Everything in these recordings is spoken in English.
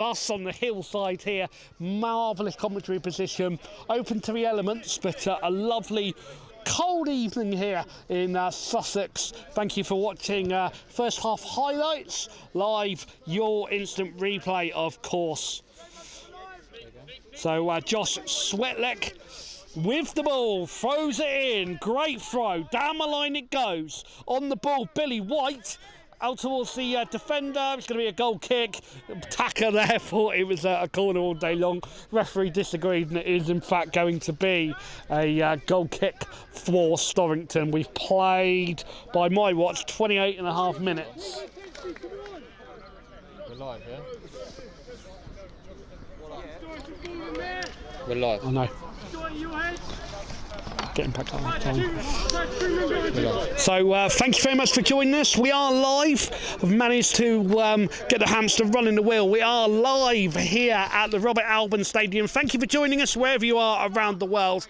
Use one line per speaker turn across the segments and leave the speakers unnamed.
Us on the hillside here, marvellous commentary position, open to the elements, but a lovely cold evening here in Sussex. Thank you for watching first half highlights, live, your instant replay, of course. So Josh Swetlek with the ball, throws it in, great throw, down the line it goes, on the ball Billy White, out towards the defender. It's going to be a goal kick. Tacker there thought it was a corner all day long. Referee disagreed, and it is in fact going to be a goal kick for Storrington. We've played, by my watch, 28.5 minutes.
We're live, yeah? We're live.
I know. Getting back on time. So thank you very much for joining us. We are live. I've managed to get the hamster running the wheel. We are live here at the Robert Alban Stadium. Thank you for joining us wherever you are around the world.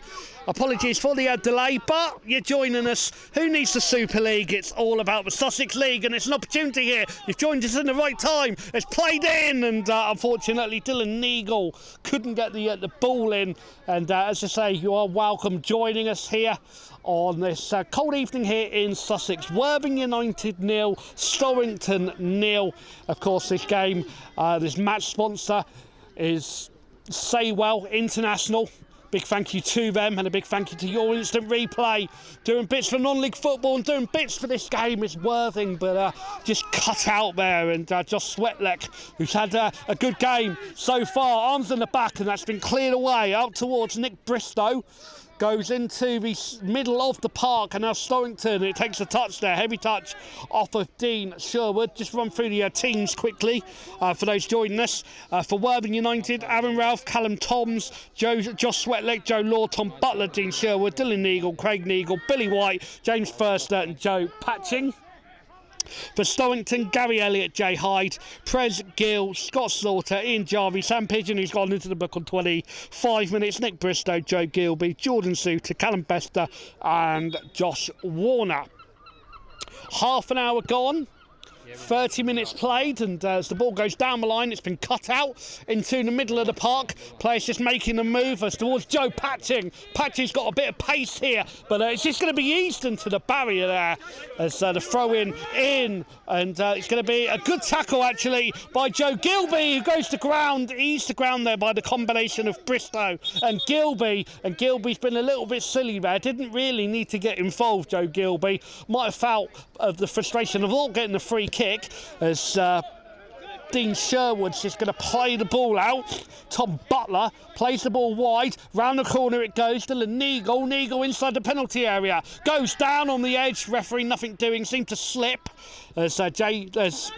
Apologies for the delay, but you're joining us. Who needs the Super League? It's all about the Sussex League, and it's an opportunity here. You've joined us in the right time. It's played in, and unfortunately Dylan Neagle couldn't get the ball in. And as I say, you are welcome joining us here on this cold evening here in Sussex. Worthing United 0, Storrington 0. Of course, this game, this match sponsor is Saywell International. Big thank you to them, and a big thank you to your instant replay. Doing bits for non-league football and doing bits for this game is Worthing, but just cut out there. And Josh Swetlek, who's had a good game so far, arms in the back, and that's been cleared away out towards Nick Bristow. Goes into the middle of the park, and now Stovington, it takes a touch there, heavy touch off of Dean Sherwood. Just run through the teams quickly for those joining us. For Worthing United, Aaron Ralph, Callum Toms, Josh Swetlek, Joe Law, Tom Butler, Dean Sherwood, Dylan Neagle, Craig Neagle, Billy White, James Furster and Joe Patching. For Stovington, Gary Elliott, Jay Hyde, Prez Gill, Scott Slaughter, Ian Jarvie, Sam Pigeon, who's gone into the book on 25 minutes, Nick Bristow, Joe Gilby, Jordan Suter, Callum Bester and Josh Warner. Half an hour gone. 30 minutes played, and as the ball goes down the line, it's been cut out into the middle of the park. Players just making a move as towards Joe Patching. Patching's got a bit of pace here, but it's just going to be eased into the barrier there as the throw in, and it's going to be a good tackle actually by Joe Gilby, who goes to ground, eased to ground there by the combination of Bristow and Gilby. And Gilby's been a little bit silly there, didn't really need to get involved. Joe Gilby might have felt of the frustration of not getting the free kick, as Dean Sherwood's just going to play the ball out. Tom Butler plays the ball wide, round the corner it goes. Dylan Neagle inside the penalty area, goes down on the edge, referee nothing doing, seemed to slip as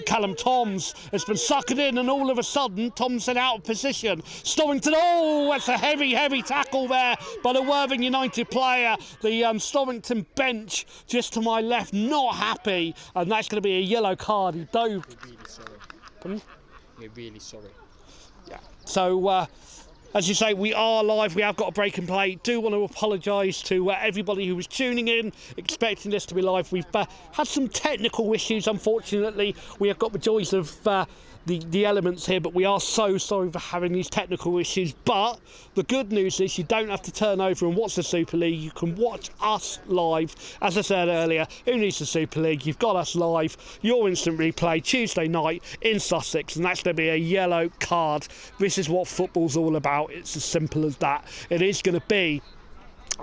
Callum Toms has been suckered in, and all of a sudden Thompson out of position. Storrington, oh, that's a heavy tackle there by the Worthing United player. The Storrington bench just to my left not happy, and that's going to be a yellow card. He dove.
We're really sorry.
Yeah. So, as you say, we are live. We have got a break and play. Do want to apologise to everybody who was tuning in, expecting this to be live. We've had some technical issues, unfortunately. We have got the joys of the elements here, but we are so sorry for having these technical issues. But the good news is you don't have to turn over and watch the Super League. You can watch us live. As I said earlier, who needs the Super League? You've got us live, your instant replay, Tuesday night in Sussex, and that's going to be a yellow card. This is what football's all about. It's as simple as that. It is going to be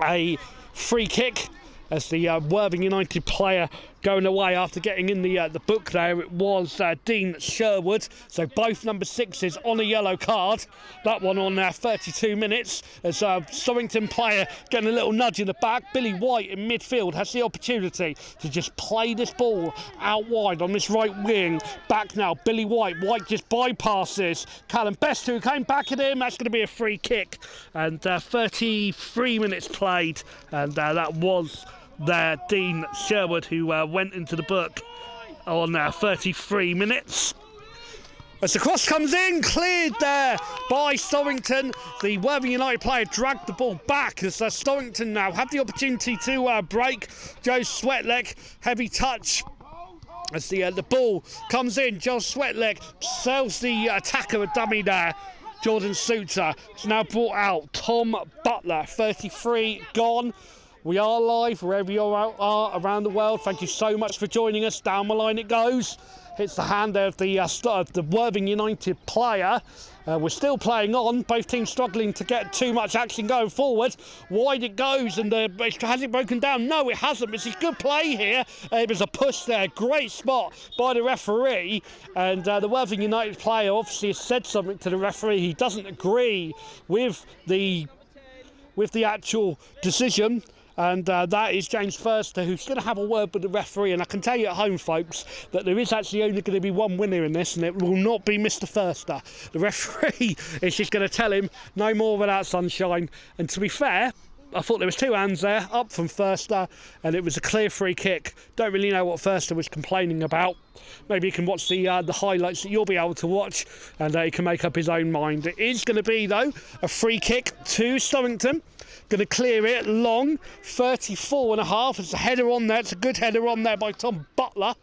a free kick as the Worthing United player going away after getting in the book there. It was Dean Sherwood, so both number 6s on a yellow card. That one on 32 minutes as Storrington player getting a little nudge in the back. Billy White in midfield has the opportunity to just play this ball out wide on this right wing. Back now, Billy White just bypasses Callum Best, who came back at him. That's going to be a free kick, and 33 minutes played, and that was there Dean Sherwood, who went into the book on 33 minutes. As the cross comes in, cleared there by Stovington. The Worthing United player dragged the ball back as Stovington now have the opportunity to break. Joe Swetlek, heavy touch As the ball comes in, Joel Sweatlick sells the attacker a dummy there. Jordan Suter. It's now brought out Tom Butler, 33 gone. We are live wherever you are around the world. Thank you so much for joining us. Down the line it goes. Hits the hand there of the Worthing United player. We're still playing on. Both teams struggling to get too much action going forward. Wide it goes, and has it broken down? No, it hasn't. It's a good play here. It was a push there. Great spot by the referee. And the Worthing United player obviously has said something to the referee. He doesn't agree with the actual decision. And that is James Forster, who's going to have a word with the referee. And I can tell you at home, folks, that there is actually only going to be one winner in this, and it will not be Mr. Forster. The referee is just going to tell him no more without sunshine. And to be fair, I thought there was two hands there, up from Forster, and it was a clear free kick. Don't really know what Forster was complaining about. Maybe he can watch the highlights that you'll be able to watch, and he can make up his own mind. It is going to be, though, a free kick to Stovington. Going to clear it long, 34.5. It's a header on there. It's a good header on there by Tom Butler.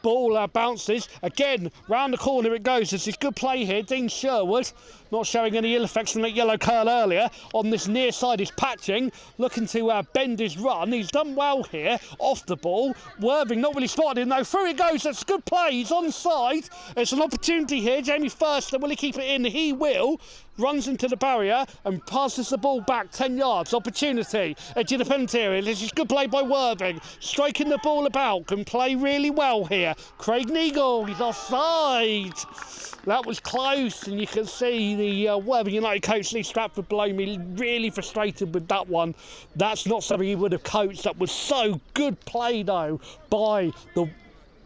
Ball bounces again, round the corner it goes. There's this good play here. Dean Sherwood not showing any ill effects from that yellow curl earlier. On this near side is Patching, looking to bend his run. He's done well here off the ball. Worthing not really spotted him though. Through it goes. That's good play. He's onside. It's an opportunity here. Jamie Forster, will he keep it in? He will. Runs into the barrier and passes the ball back 10 yards. Opportunity. Edge of the penalty area. This is good play by Worthing. Striking the ball about. Can play really well here. Craig Neagle. He's offside. That was close, and you can see the Worthing United coach Lee Stratford below me really frustrated with that one. That's not something he would have coached. That was so good play though by the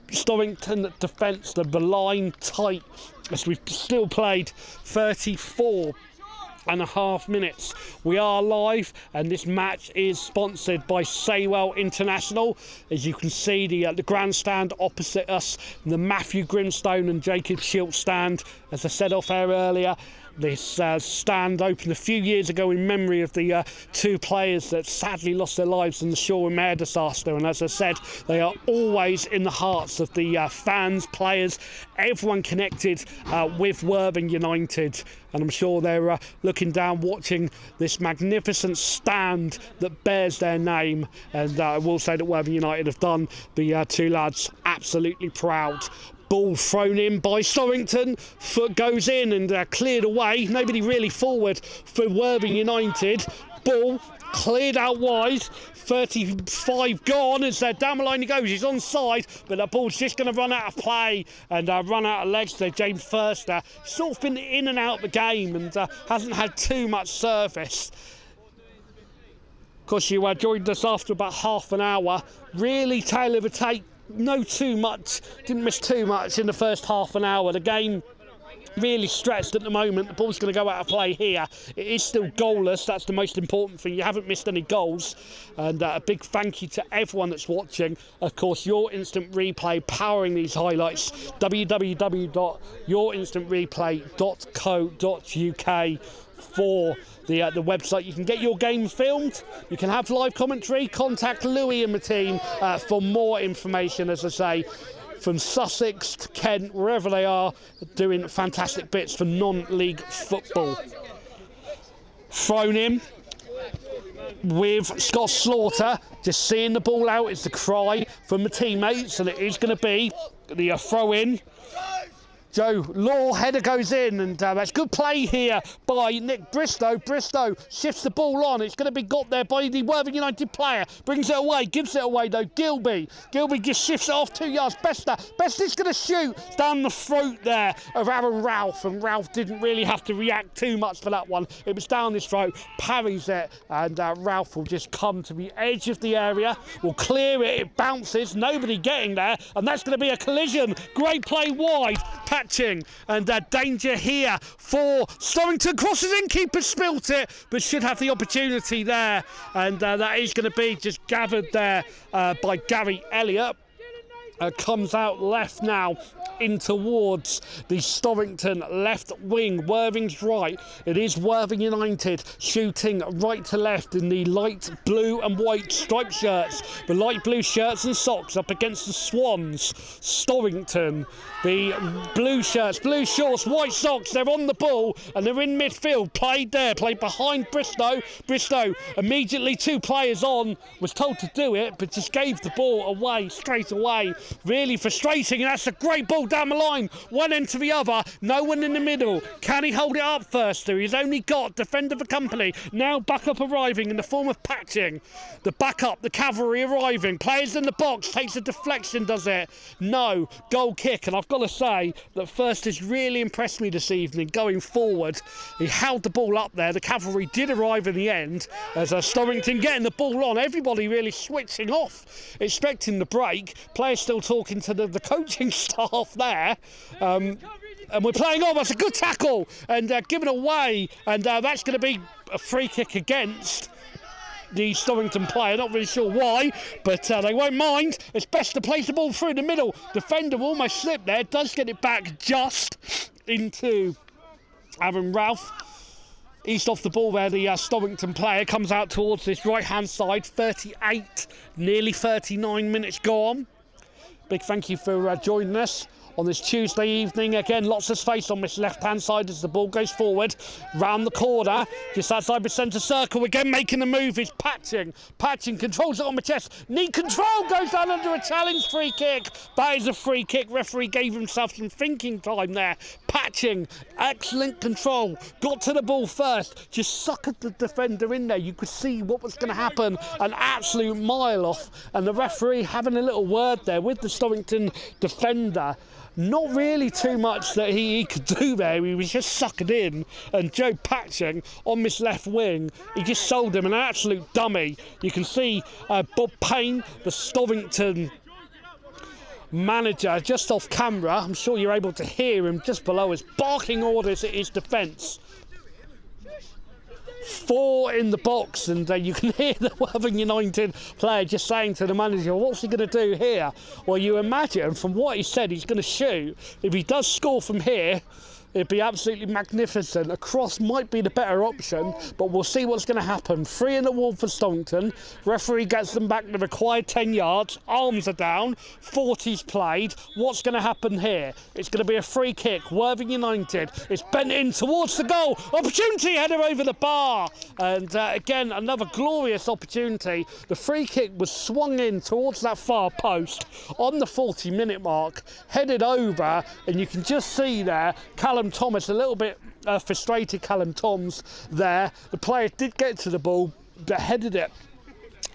Storrington defence. The line tight as we've still played 34.5 minutes. We are live, and this match is sponsored by Saywell International. As you can see, the grandstand opposite us, the Matthew Grimstone and Jacob Schilt stand. As I said off air earlier, this stand opened a few years ago in memory of the two players that sadly lost their lives in the Shore and Mare disaster. And as I said, they are always in the hearts of the fans, players, everyone connected with Worthing United. And I'm sure they're looking down, watching this magnificent stand that bears their name. And I will say that Worthing United have done the two lads absolutely proud. Ball thrown in by Storrington, foot goes in and cleared away. Nobody really forward for Worthing United. Ball cleared out wide. 35 gone as down the line he goes. He's onside, but the ball's just going to run out of play and run out of legs there. James Forster sort of been in and out of the game and hasn't had too much service. Of course, you joined us after about half an hour. Really tail of a tape. No too much, didn't miss too much in the first half an hour. The game really stretched at the moment. The ball's going to go out of play here. It is still goalless. That's the most important thing. You haven't missed any goals. And a big thank you to everyone that's watching. Of course, Your Instant Replay powering these highlights. www.yourinstantreplay.co.uk for the website. You can get your game filmed, you can have live commentary. Contact Louis and the team for more information. As I say, from Sussex to Kent, wherever they are, doing fantastic bits for non-league football. Thrown in with Scott Slaughter, just seeing the ball out is the cry from the teammates, and it is going to be the throw in. Joe Law, header goes in, and that's good play here by Nick Bristow. Bristow shifts the ball on. It's going to be got there by the Worthing United player. Brings it away, gives it away though. Gilby just shifts it off 2 yards. Bester's going to shoot down the throat there of Aaron Ralph, and Ralph didn't really have to react too much for that one. It was down his throat, parries it, and Ralph will just come to the edge of the area, will clear it, it bounces, nobody getting there, and that's going to be a collision. Great play wide. Patching, and danger here for Storrington. Crosses in, keeper spilt it, but should have the opportunity there, and that is going to be just gathered there by Gary Elliott. comes out left now in towards the Storrington left wing. Worthing's right. It is Worthing United shooting right to left in the light blue and white striped shirts. The light blue shirts and socks up against the Swans. Stovington, the blue shirts, blue shorts, white socks. They're on the ball and they're in midfield. Played behind Bristow. Bristow immediately 2 players on. Was told to do it, but just gave the ball away straight away. Really frustrating, and that's a great ball down the line, one end to the other, no one in the middle. Can he hold it up first? He's only got defender for company. Now backup arriving in the form of Patching. The backup, the cavalry arriving. Players in the box, takes a deflection, does it? No, goal kick. And I've got to say that First has really impressed me this evening going forward. He held the ball up there. The cavalry did arrive in the end as Storrington getting the ball on. Everybody really switching off, expecting the break. Players still talking to the coaching staff there. And we're playing on. That's a good tackle and given away. And that's going to be a free kick against the Stovington player. Not really sure why, but they won't mind. It's best to place the ball through the middle. Defender almost slipped there. Does get it back just into Aaron Ralph. East off the ball there, the Stovington player comes out towards this right-hand side. 38, nearly 39 minutes gone. Big thank you for joining us on this Tuesday evening. Again, lots of space on this left-hand side as the ball goes forward. Round the corner, just outside the centre circle. Again, making the move is Patching. Patching controls it on the chest. Knee control, goes down under a challenge free kick. That is a free kick. Referee gave himself some thinking time there. Patching, excellent control. Got to the ball first. Just suckered the defender in there. You could see what was going to happen. An absolute mile off. And the referee having a little word there with the Storrington defender. Not really too much that he could do there. He was just suckered in. And Joe Patching on this left wing, he just sold him an absolute dummy. You can see Bob Payne, the Stovington manager, just off camera. I'm sure you're able to hear him just below us, barking orders at his defence. 4 in the box, and you can hear the Worthing United player just saying to the manager, what's he going to do here? Well, you imagine from what he said he's going to shoot. If he does score from here, it'd be absolutely magnificent. A cross might be the better option, but we'll see what's going to happen. 3 in the wall for Stovington. Referee gets them back the required 10 yards. Arms are down. 40's played. What's going to happen here? It's going to be a free kick. Worthing United. It's bent in towards the goal. Opportunity, header over the bar. And again, another glorious opportunity. The free kick was swung in towards that far post on the 40-minute mark. Headed over, and you can just see there, Callum Thomas, a little bit frustrated, Callum Toms there. The player did get to the ball, but headed it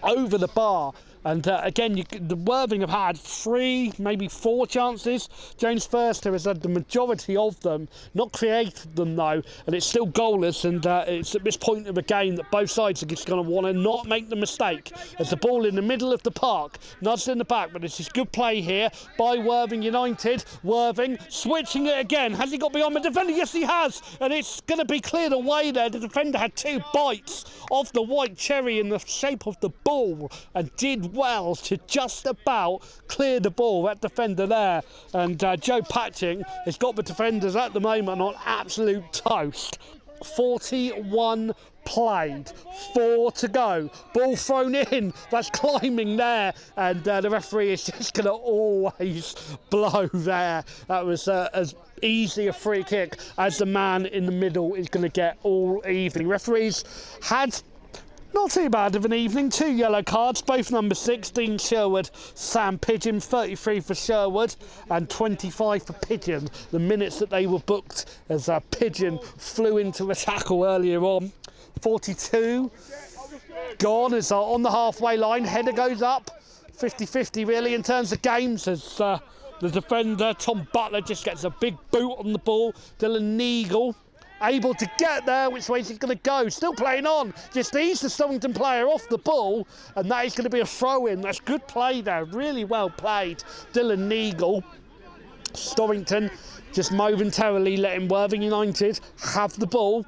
over the bar. And again, the Worthing have had 3, maybe 4 chances. James Firster has had the majority of them, not created them though, and it's still goalless. And it's at this point of the game that both sides are just going to want to not make the mistake. There's the ball in the middle of the park, nudged in the back, but it's just good play here by Worthing United. Worthing switching it again. Has he got beyond the defender? Yes, he has. And it's going to be cleared away there. The defender had 2 bites of the white cherry in the shape of the ball and did well to just about clear the ball. That defender there, and Joe Patching has got the defenders at the moment on absolute toast. 41 played, 4 to go, ball thrown in, that's climbing there, and the referee is just going to always blow there. That was as easy a free kick as the man in the middle is going to get all evening. Referees had not too bad of an evening. 2 yellow cards, both number 16 Sherwood, Sam Pigeon, 33 for Sherwood and 25 for Pigeon. The minutes that they were booked as Pigeon flew into a tackle earlier on. 42 gone as on the halfway line. Header goes up. 50-50 really in terms of games as the defender Tom Butler just gets a big boot on the ball. Dylan Neagle able to get there. Which way is he going to go? Still playing on. Just ease the Stovington player off the ball, and that is going to be a throw-in. That's good play there. Really well played. Dylan Neagle. Storrington just momentarily letting Worthing United have the ball.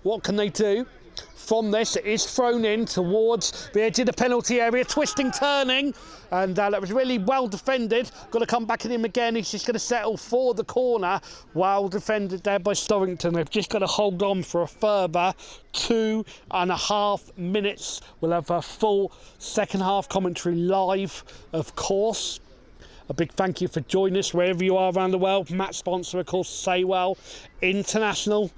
What can they do? from this. It is thrown in towards the edge of the penalty area, twisting, turning, and that was really well defended. Got to come back at him again. He's just going to settle for the corner. Well defended there by Storrington. They've just got to hold on for a further 2.5 minutes. We'll have a full second half commentary live, of course. A big thank you for joining us wherever you are around the world. Match sponsor, of course, Saywell International.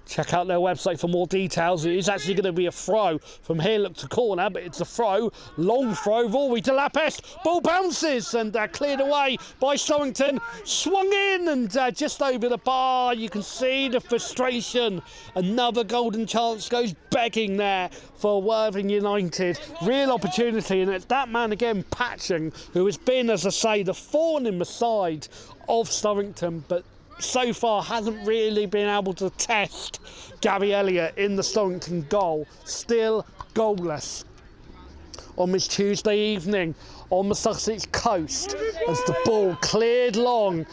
Check out their website for more details. It is actually going to be a throw from here, look to corner, but it's a throw. Long throw, Rory de La Peste. Ball bounces and cleared away by Stovington. Swung in and just over the bar. You can see the frustration. Another golden chance goes begging there for Worthing United. Real opportunity, and it's that man again, Patching, who has been, as I say, the thorn in the side of Storrington, but so far hasn't really been able to test Gary Elliott in the Storrington goal. Still goalless on this Tuesday evening on the Sussex coast as the ball cleared long,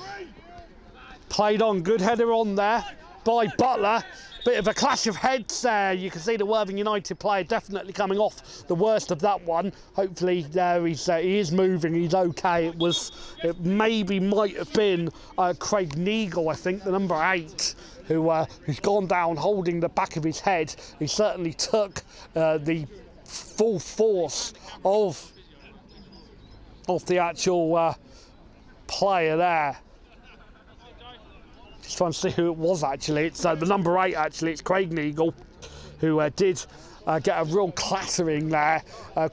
played on, good header on there by Butler. Bit of a clash of heads there. You can see the Worthing United player definitely coming off the worst of that one. Hopefully he is moving, he's okay. It maybe might have been Craig Neagle, I think, the number 8, who's gone down holding the back of his head. He certainly took the full force of the actual player there. Just trying to see who it was actually. It's the number 8 actually. It's Craig Neagle, who did get a real clattering there.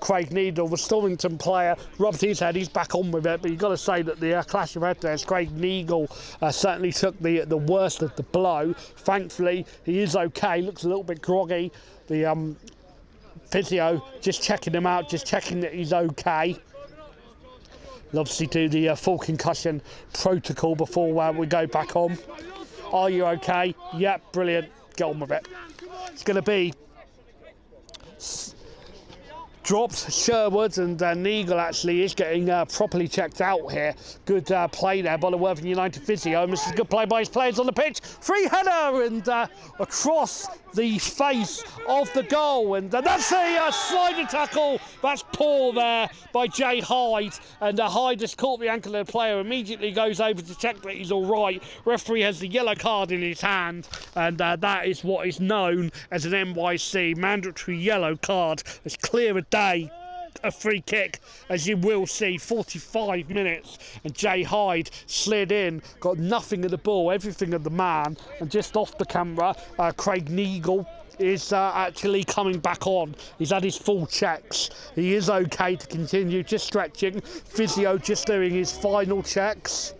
Craig Neagle, the Stovington player, rubbed his head. He's back on with it, but you've got to say that the clash of head there is Craig Neagle certainly took the worst of the blow. Thankfully, he is okay. Looks a little bit groggy. The physio just checking him out, just checking that he's okay. We'll obviously do the full concussion protocol before we go back on. Are you okay? Yep, brilliant. Get on with it. It's going to be dropped Sherwood, and Neagle actually is getting properly checked out here. Good play there by the Worthing United physio. And this is a good play by his players on the pitch. Free header and across the face of the goal, and that's a slider tackle. That's poor there by Jay Hyde, and Hyde has caught the ankle of the player, immediately goes over to check that he's all right. Referee has the yellow card in his hand, and that is what is known as an NYC mandatory yellow card. It's clear as day. A free kick, as you will see. 45 minutes, and Jay Hyde slid in, got nothing of the ball, everything of the man, and just off the camera, Craig Neagle is actually coming back on. He's had his full checks. He is okay to continue, just stretching. Physio just doing his final checks.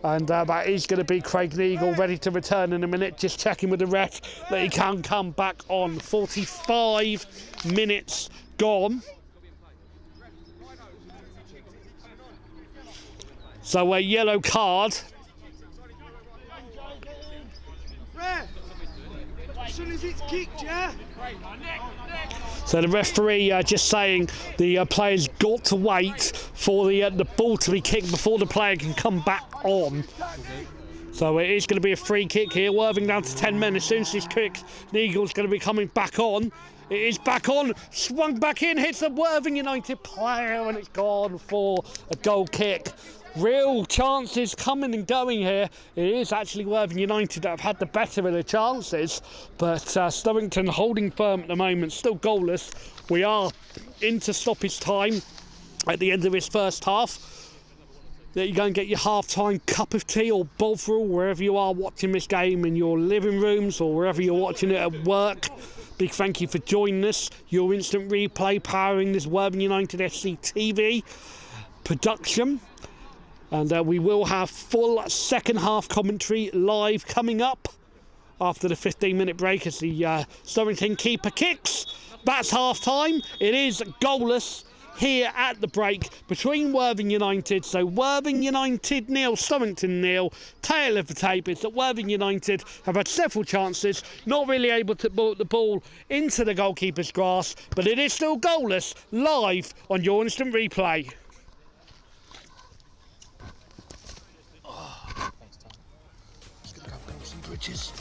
And that is going to be Craig Neagle ready to return in a minute, just checking with the ref that he can come back on. 45 minutes gone. So a yellow card. So the referee just saying the player's got to wait for the ball to be kicked before the player can come back on. So it is going to be a free kick here. Worthing down to 10 men. As soon as this kick, Neagle's going to be coming back on. It is back on, swung back in, hits the Worthing United player, and it's gone for a goal kick. Real chances coming and going here. It is actually Worthing United that have had the better of the chances, but Stovington holding firm at the moment, still goalless. We are into stoppage time at the end of this first half. That you go and get your half-time cup of tea or bovril wherever you are watching this game, in your living rooms or wherever you're watching it at work. Big thank you for joining us. Your instant replay powering this Worthing United FC TV production. And we will have full second half commentary live coming up after the 15-minute break as the Storrington keeper kicks. That's half time. It is goalless here at the break between Worthing United. So Worthing United nil, Storrington nil. Tail of the tape is that Worthing United have had several chances, not really able to put the ball into the goalkeeper's grasp, but it is still goalless live on your instant replay. Just gonna go build some bridges.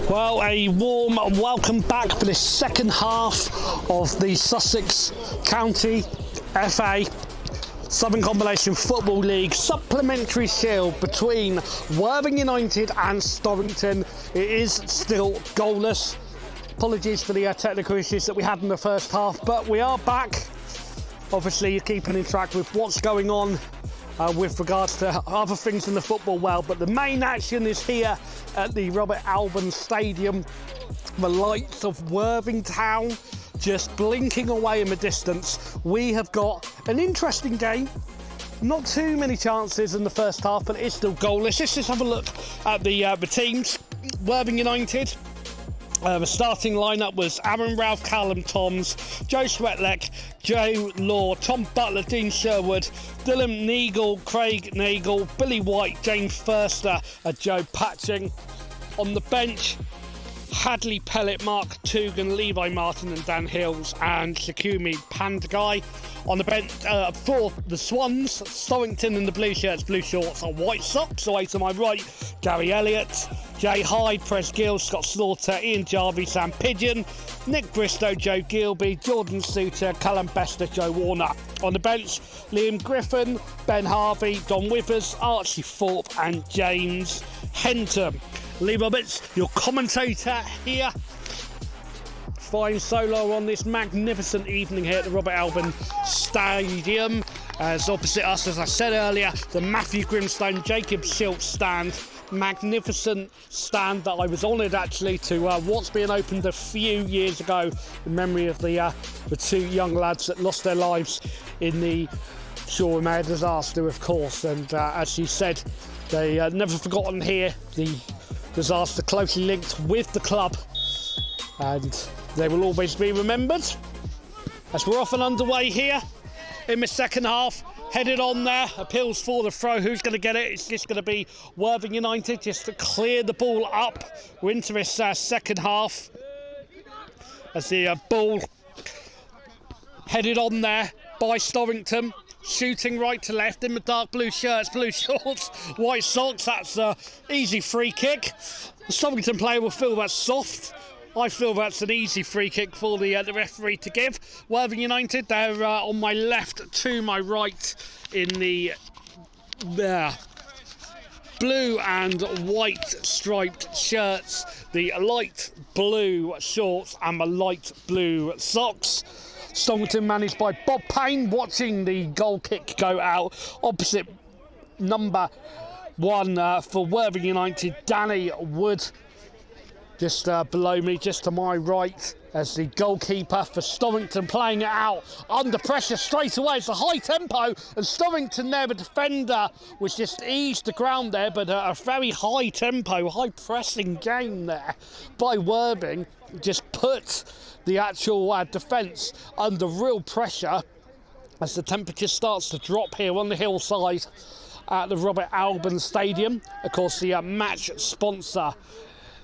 Well, a warm welcome back for this second half of the Sussex County FA Southern Combination Football League supplementary shield between Worthing United and Storrington. It is still goalless. Apologies for the technical issues that we had in the first half, but we are back. Obviously, you're keeping in track with what's going on with regards to other things in the football world, but the main action is here at the Robert Alban Stadium. The lights of Worthing Town just blinking away in the distance. We have got an interesting game. Not too many chances in the first half, but it is still goalless. Let's just have a look at the teams. Worthing United. The starting lineup was Aaron Ralph, Callum Toms, Joe Swetlek, Joe Law, Tom Butler, Dean Sherwood, Dylan Neagle, Craig Nagel, Billy White, James Furster, Joe Patching. On the bench, Hadley Pellet, Mark Toogan, Levi Martin and Dan Hills and Shakumi Pandagai. On the bench for the Swans, Storrington in the blue shirts, blue shorts and white socks. Away to my right, Gary Elliott, Jay Hyde, Press Gill, Scott Slaughter, Ian Jarvie, Sam Pigeon, Nick Bristow, Joe Gilby, Jordan Suter, Callum Bester, Joe Warner. On the bench, Liam Griffin, Ben Harvey, Don Withers, Archie Thorpe and James Henton. Lee Roberts, your commentator here. Fine solo on this magnificent evening here at the Robert Alban Stadium. As opposite us, as I said earlier, the Matthew Grimstone, Jacob Schiltz stand. Magnificent stand that I was honoured actually to what's being opened a few years ago in memory of the two young lads that lost their lives in the Shore Mare disaster, of course. And as she said, they never forgotten here. The disaster closely linked with the club, and they will always be remembered. As we're off and underway here in the second half, headed on there, appeals for the throw. Who's going to get it? It's just going to be Worthing United just to clear the ball up. We're into this second half as the ball headed on there by Stovington. Shooting right to left in the dark blue shirts, blue shorts, white socks. That's an easy free kick. The Stovington player will feel that's soft. I feel that's an easy free kick for the referee to give. Worthing United, they're on my left to my right in the blue and white striped shirts, the light blue shorts and the light blue socks. Stovington managed by Bob Payne, watching the goal kick go out. Opposite number 1 for Worthing United, Danny Wood. Just below me, just to my right, as the goalkeeper for Storrington playing it out under pressure straight away. It's a high tempo, and Storrington there, the defender, was just eased the ground there, but a very high tempo, high pressing game there by Worthing. Just put the actual defence under real pressure as the temperature starts to drop here on the hillside at the Robert Alban Stadium. Of course, the match sponsor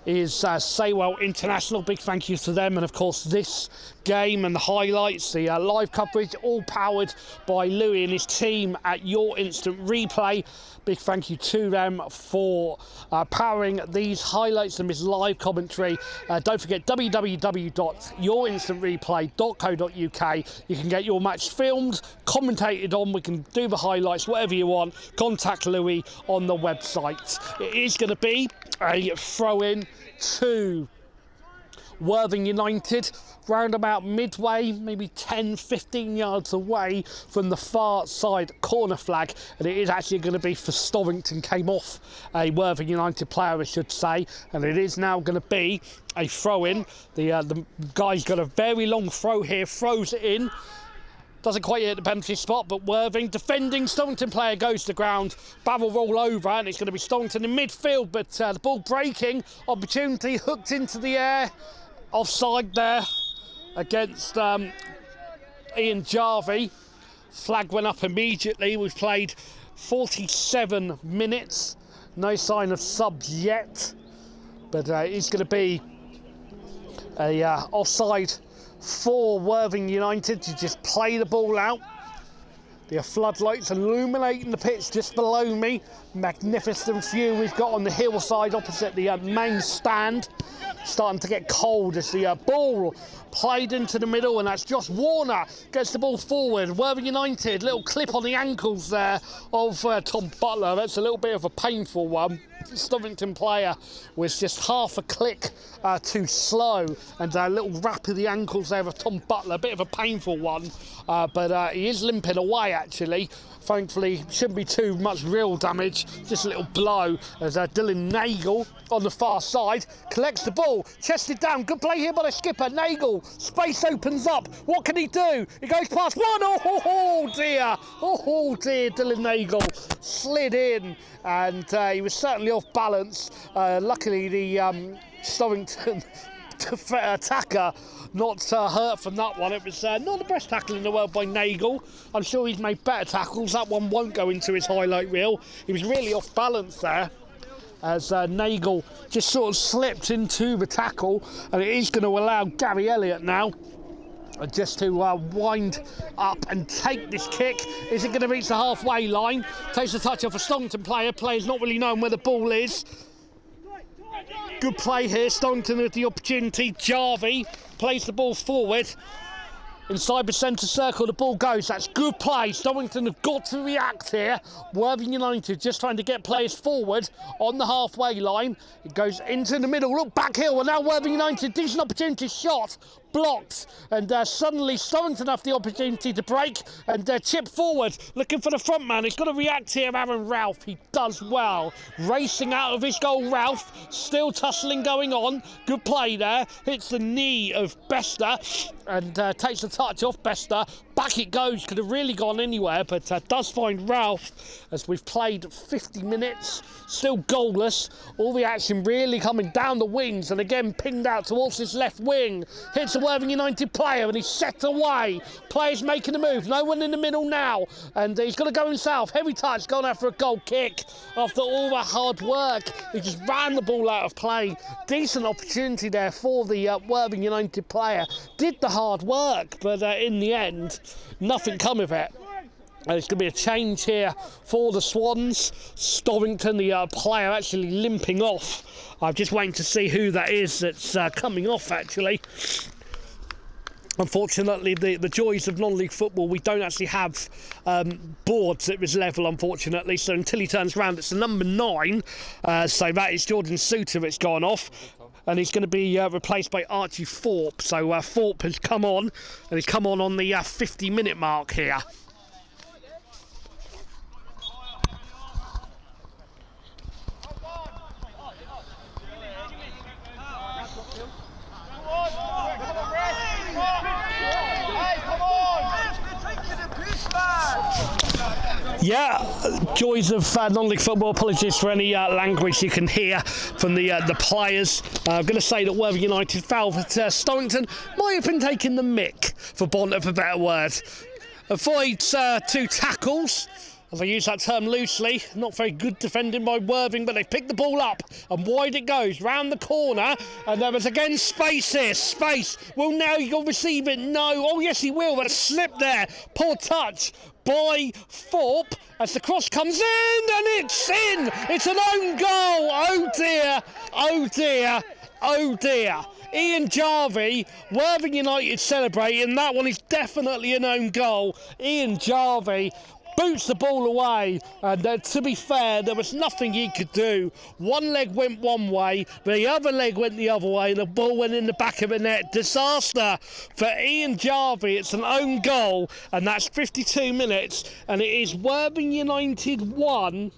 is Saywell International. Big thank you to them, and of course this game and the highlights, the live coverage, all powered by Louis and his team at Your Instant Replay. Big thank you to them for powering these highlights and this live commentary. Don't forget www.yourinstantreplay.co.uk. You can get your match filmed, commentated on. We can do the highlights, whatever you want. Contact Louis on the website. It is going to be a throw-in to Worthing United, round about midway, maybe 10-15 yards away from the far side corner flag, and it is actually going to be for Storrington. Came off a Worthing United player, I should say, and it is now going to be a throw-in. The guy's got a very long throw here, throws it in. Doesn't quite hit the penalty spot, but Worthing, defending Stovington player, goes to ground. Barrel roll over, and it's going to be Stovington in midfield, but the ball breaking. Opportunity hooked into the air. Offside there against Ian Jarvie. Flag went up immediately. We've played 47 minutes. No sign of subs yet, but it's going to be a offside for Worthing United to just play the ball out. The floodlights illuminating the pitch just below me. Magnificent view we've got on the hillside opposite the main stand. Starting to get cold as the ball played into the middle, and that's Josh Warner gets the ball forward. Worthing United, little clip on the ankles there of Tom Butler. That's a little bit of a painful one. Stovington player was just half a click too slow, and a little wrap of the ankles there of Tom Butler, a bit of a painful one, but he is limping away actually. Thankfully, shouldn't be too much real damage, just a little blow as Dylan Nagel on the far side collects the ball, chested down, good play here by the skipper. Nagel, space opens up, what can he do? He goes past one, oh dear, Dylan Nagel slid in, and he was certainly off balance. Luckily the Storrington attacker not hurt from that one. It was not the best tackle in the world by Nagel. I'm sure he's made better tackles. That one won't go into his highlight reel. He was really off balance there as Nagel just sort of slipped into the tackle, and it is going to allow Gary Elliott now just to wind up and take this kick. Is it going to reach the halfway line? Takes the touch off a Stovington player. Player's not really knowing where the ball is. Good play here, Stovington with the opportunity. Jarvie plays the ball forward. Inside the centre circle, the ball goes. That's good play. Stovington have got to react here. Worthing United just trying to get players forward on the halfway line. It goes into the middle. Look, back heel. And now Worthing United, decent opportunity, shot. Blocked, and suddenly Stovington have the opportunity to break and chip forward, looking for the front man. He's got to react here, Aaron Ralph. He does well, racing out of his goal. Ralph, still tussling going on. Good play there, hits the knee of Bester and takes the touch off Bester. Back it goes, could have really gone anywhere, but does find Ralph as we've played 50 minutes, still goalless. All the action really coming down the wings, and again pinged out towards his left wing. Hits a Worthing United player and he's set away. Players making a move, no one in the middle now, and he's got to go himself. Heavy touch, going out for a goal kick after all that hard work. He just ran the ball out of play. Decent opportunity there for the Worthing United player. Did the hard work, but in the end, nothing come of it. There's going to be a change here for the Swans. Storrington, the player, actually limping off. I'm just waiting to see who that is that's coming off, actually. Unfortunately, the joys of non-league football, we don't actually have boards at this level, unfortunately. So until he turns around, it's the number 9. So that is Jordan Suter that's gone off. And he's going to be replaced by Archie Thorpe. So Thorpe has come on, and he's come on the 50-minute mark here. Yeah, joys of non-league football. Apologies for any language you can hear from the players. I'm going to say that Worthing United foul at Storrington might have been taking the mick, for want of a better word. Avoids 2 tackles. As I use that term loosely, not very good defending by Worthing, but they pick the ball up and wide it goes, round the corner, and there was again space here, space. Will now he'll receive it? No. Oh yes he will, but a slip there. Poor touch by Thorpe as the cross comes in, and it's in. It's an own goal. Oh dear, oh dear, oh dear. Ian Jarvie, Worthing United celebrating. That one is definitely an own goal. Ian Jarvie boots the ball away, and to be fair, there was nothing he could do. One leg went one way, the other leg went the other way, and the ball went in the back of the net. Disaster for Ian Jarvie. It's an own goal, and that's 52 minutes, and it is Worthing United 1,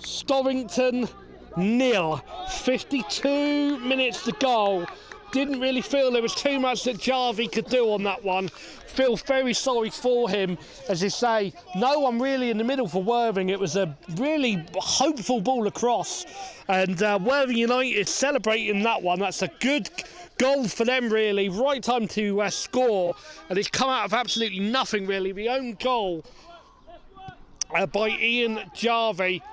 Storrington 0. 52 minutes to go. Didn't really feel there was too much that Jarvie could do on that one. Feel very sorry for him, as you say. No one really in the middle for Worthing. It was a really hopeful ball across, and Worthing United celebrating that one. That's a good goal for them, really. Right time to score, and it's come out of absolutely nothing, really. The own goal by Ian Jarvie.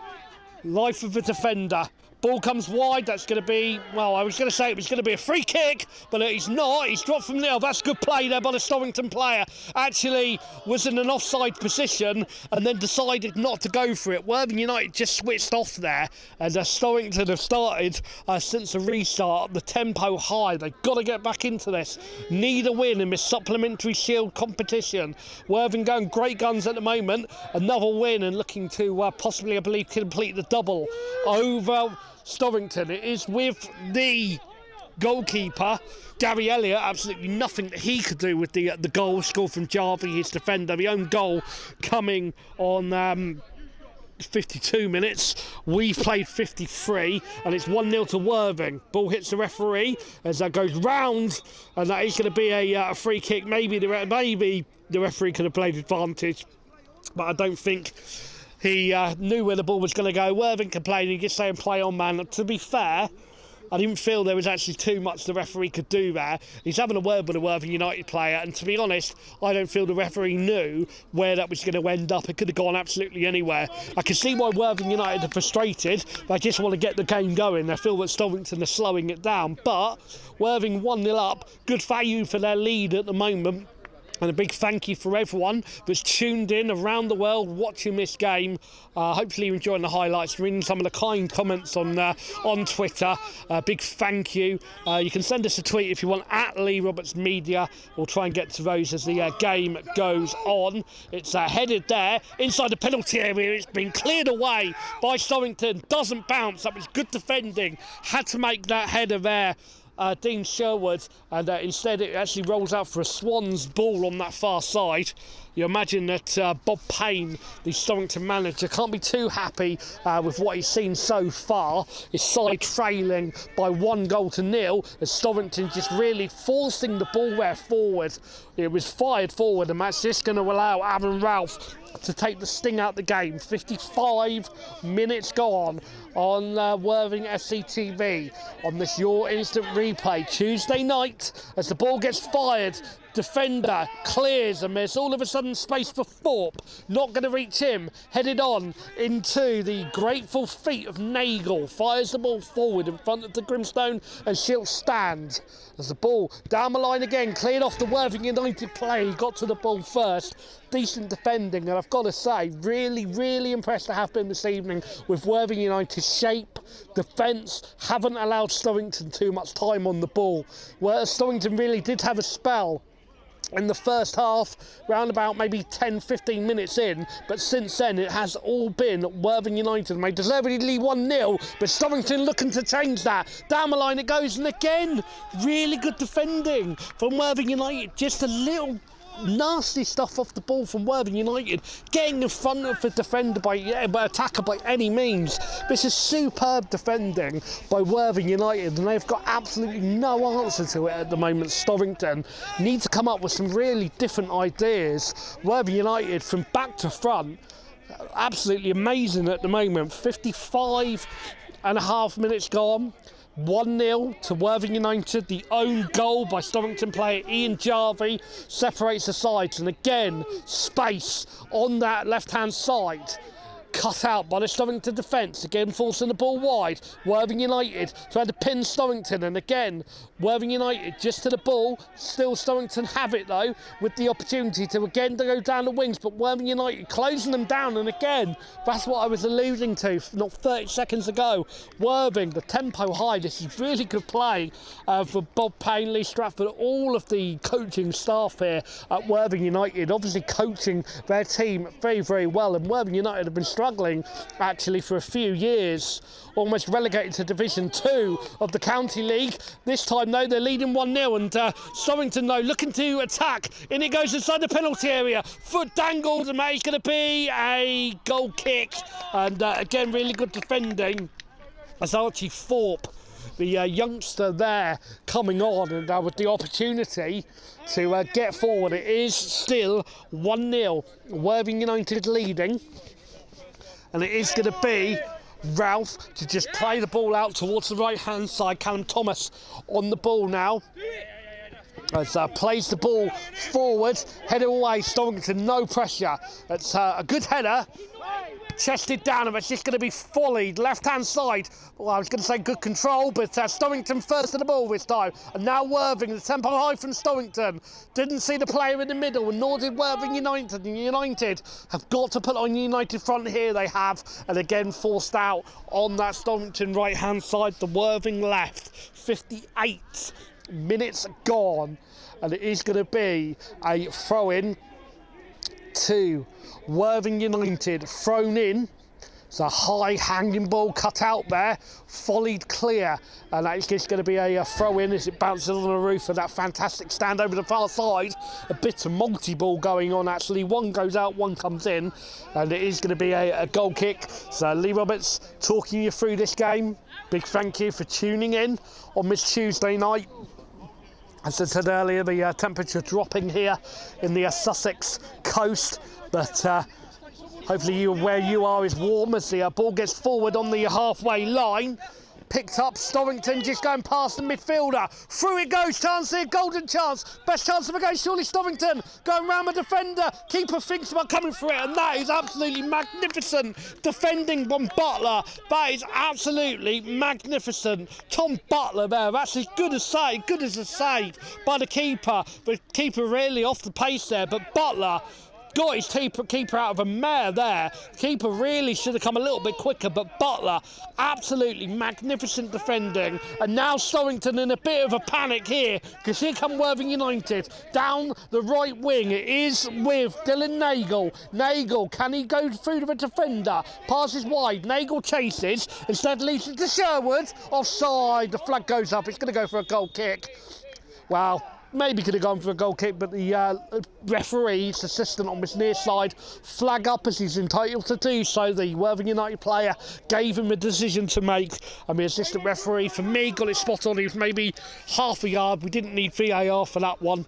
Life of a defender. Ball comes wide. That's going to be, well, I was going to say it was going to be a free kick, but it's not. He's dropped from nil. That's good play there by the Stovington player. Actually was in an offside position and then decided not to go for it. Worthing United just switched off there, and Storrington have started since the restart. The tempo high. They've got to get back into this. Need a win in this supplementary Shield competition. Worthing going great guns at the moment. Another win and looking to possibly, I believe, complete the double over Storrington. It is with the goalkeeper, Gary Elliott. Absolutely nothing that he could do with the goal scored from Jarvie, his defender. The own goal coming on 52 minutes. We've played 53 and it's 1-0 to Worthing. Ball hits the referee as that goes round, and that is going to be a free kick. Maybe the referee could have played advantage, but I don't think he knew where the ball was going to go. Worthing complaining, just saying play on, man. To be fair, I didn't feel there was actually too much the referee could do there. He's having a word with a Worthing United player, and to be honest, I don't feel the referee knew where that was going to end up. It could have gone absolutely anywhere. I can see why Worthing United are frustrated. They just want to get the game going. They feel that Stovington are slowing it down, but Worthing 1-0 up. Good value for their lead at the moment. And a big thank you for everyone that's tuned in around the world watching this game. Hopefully you're enjoying the highlights, reading some of the kind comments on Twitter. Big thank you. You can send us a tweet if you want, at Lee Roberts Media. We'll try and get to those as the game goes on. It's headed there inside the penalty area. It's been cleared away by Storrington. Doesn't bounce. That was good defending. Had to make that header there. Dean Sherwood, and instead it actually rolls out for a Swans ball on that far side. You imagine that Bob Payne, the Storrington manager, can't be too happy with what he's seen so far. His side trailing by 1-0 as Storrington just really forcing the ball there forward. It was fired forward, and that's just going to allow Aaron Ralph to take the sting out the game. 55 minutes gone on Worthing SCTV on this Your Instant Replay Tuesday night as the ball gets fired. Defender clears, and there's all of a sudden space for Thorpe. Not going to reach him. Headed on into the grateful feet of Nagel. Fires the ball forward in front of the Grimstone, and she'll stand. As the ball down the line again, cleared off the Worthing United play. He got to the ball first. Decent defending, and I've got to say, really impressed to have been this evening with Worthing United's shape. Defence haven't allowed Stovington too much time on the ball. Where Stovington really did have a spell in the first half, round about maybe 10-15 minutes in, but since then it has all been Worthing United. They deservedly 1-0, but Stovington looking to change that. Down the line it goes, and again, really good defending from Worthing United. Just a little nasty stuff off the ball from Worthing United, getting in front of the defender by attacker by any means. This is superb defending by Worthing United, and they've got absolutely no answer to it at the moment. Storrington need to come up with some really different ideas. Worthing United from back to front, absolutely amazing at the moment. 55.5 minutes gone. 1-0 to Worthing United. The own goal by Stovington player Ian Jarvie separates the sides, and again space on that left hand side. Cut out by the Stovington defence, again forcing the ball wide. Worthing United trying to pin Storrington, and again Worthing United just to the ball. Still Storrington have it though, with the opportunity to again to go down the wings, but Worthing United closing them down, and again that's what I was alluding to not 30 seconds ago. Worthing, the tempo high. This is really good play for Bob Payne, Lee Stratford, all of the coaching staff here at Worthing United, obviously coaching their team very well, and Worthing United have been struggling actually for a few years, almost relegated to Division 2 of the County League. This time though they're leading 1-0, and Storrington though looking to attack, in it goes inside the penalty area, foot dangled, and that is going to be a goal kick. And again really good defending as Archie Thorpe, the youngster there, coming on, and with the opportunity to get forward. It is still 1-0, Worthing United leading. And it is going to be Ralph to just play the ball out towards the right-hand side. Callum Thomas on the ball now. As plays the ball forward, header away, Storrington, no pressure. It's a good header. chested down, and it's just going to be volleyed left-hand side. Well, I was going to say good control, but Stovington first to the ball this time. And now Worthing, the tempo high from Storrington. Didn't see the player in the middle, and nor did Worthing United. And United have got to put on United front here, they have. And again, forced out on that Storrington right-hand side, the Worthing left. 58 minutes gone, and it is going to be a throw-in to Worthing United. Thrown in. It's a high hanging ball cut out there, volleyed clear, and that is just going to be a throw-in as it bounces on the roof of that fantastic stand over the far side. A bit of multi-ball going on actually. One goes out, one comes in, and it is going to be a goal kick. So Lee Roberts talking you through this game. Big thank you for tuning in on this Tuesday night. As I said earlier, the temperature dropping here in the Sussex coast, but hopefully where you are is warm as the ball gets forward on the halfway line. Picked up, Storrington just going past the midfielder. Through it goes, chance here, golden chance. Best chance of the game, surely Stovington. Going round the defender. Keeper thinks about coming for it, and that is absolutely magnificent defending from Butler. That is absolutely magnificent. Tom Butler there, that's as good as a save by the keeper. The keeper really off the pace there, but Butler got his keeper out of a mare there. Keeper really should have come a little bit quicker, but Butler, absolutely magnificent defending. And now Storrington in a bit of a panic here, because here come Worthing United down the right wing. It is with Dylan Nagel. Nagel, can he go through to the defender? Passes wide, Nagel chases, instead leaves it to Sherwood. Offside, the flag goes up, it's going to go for a goal kick. Wow. Maybe could have gone for a goal kick, but the referee's assistant on this near side flag up as he's entitled to do so. The Worthing United player gave him a decision to make, and the assistant referee, for me, got it spot on. He was maybe half a yard. We didn't need VAR for that one.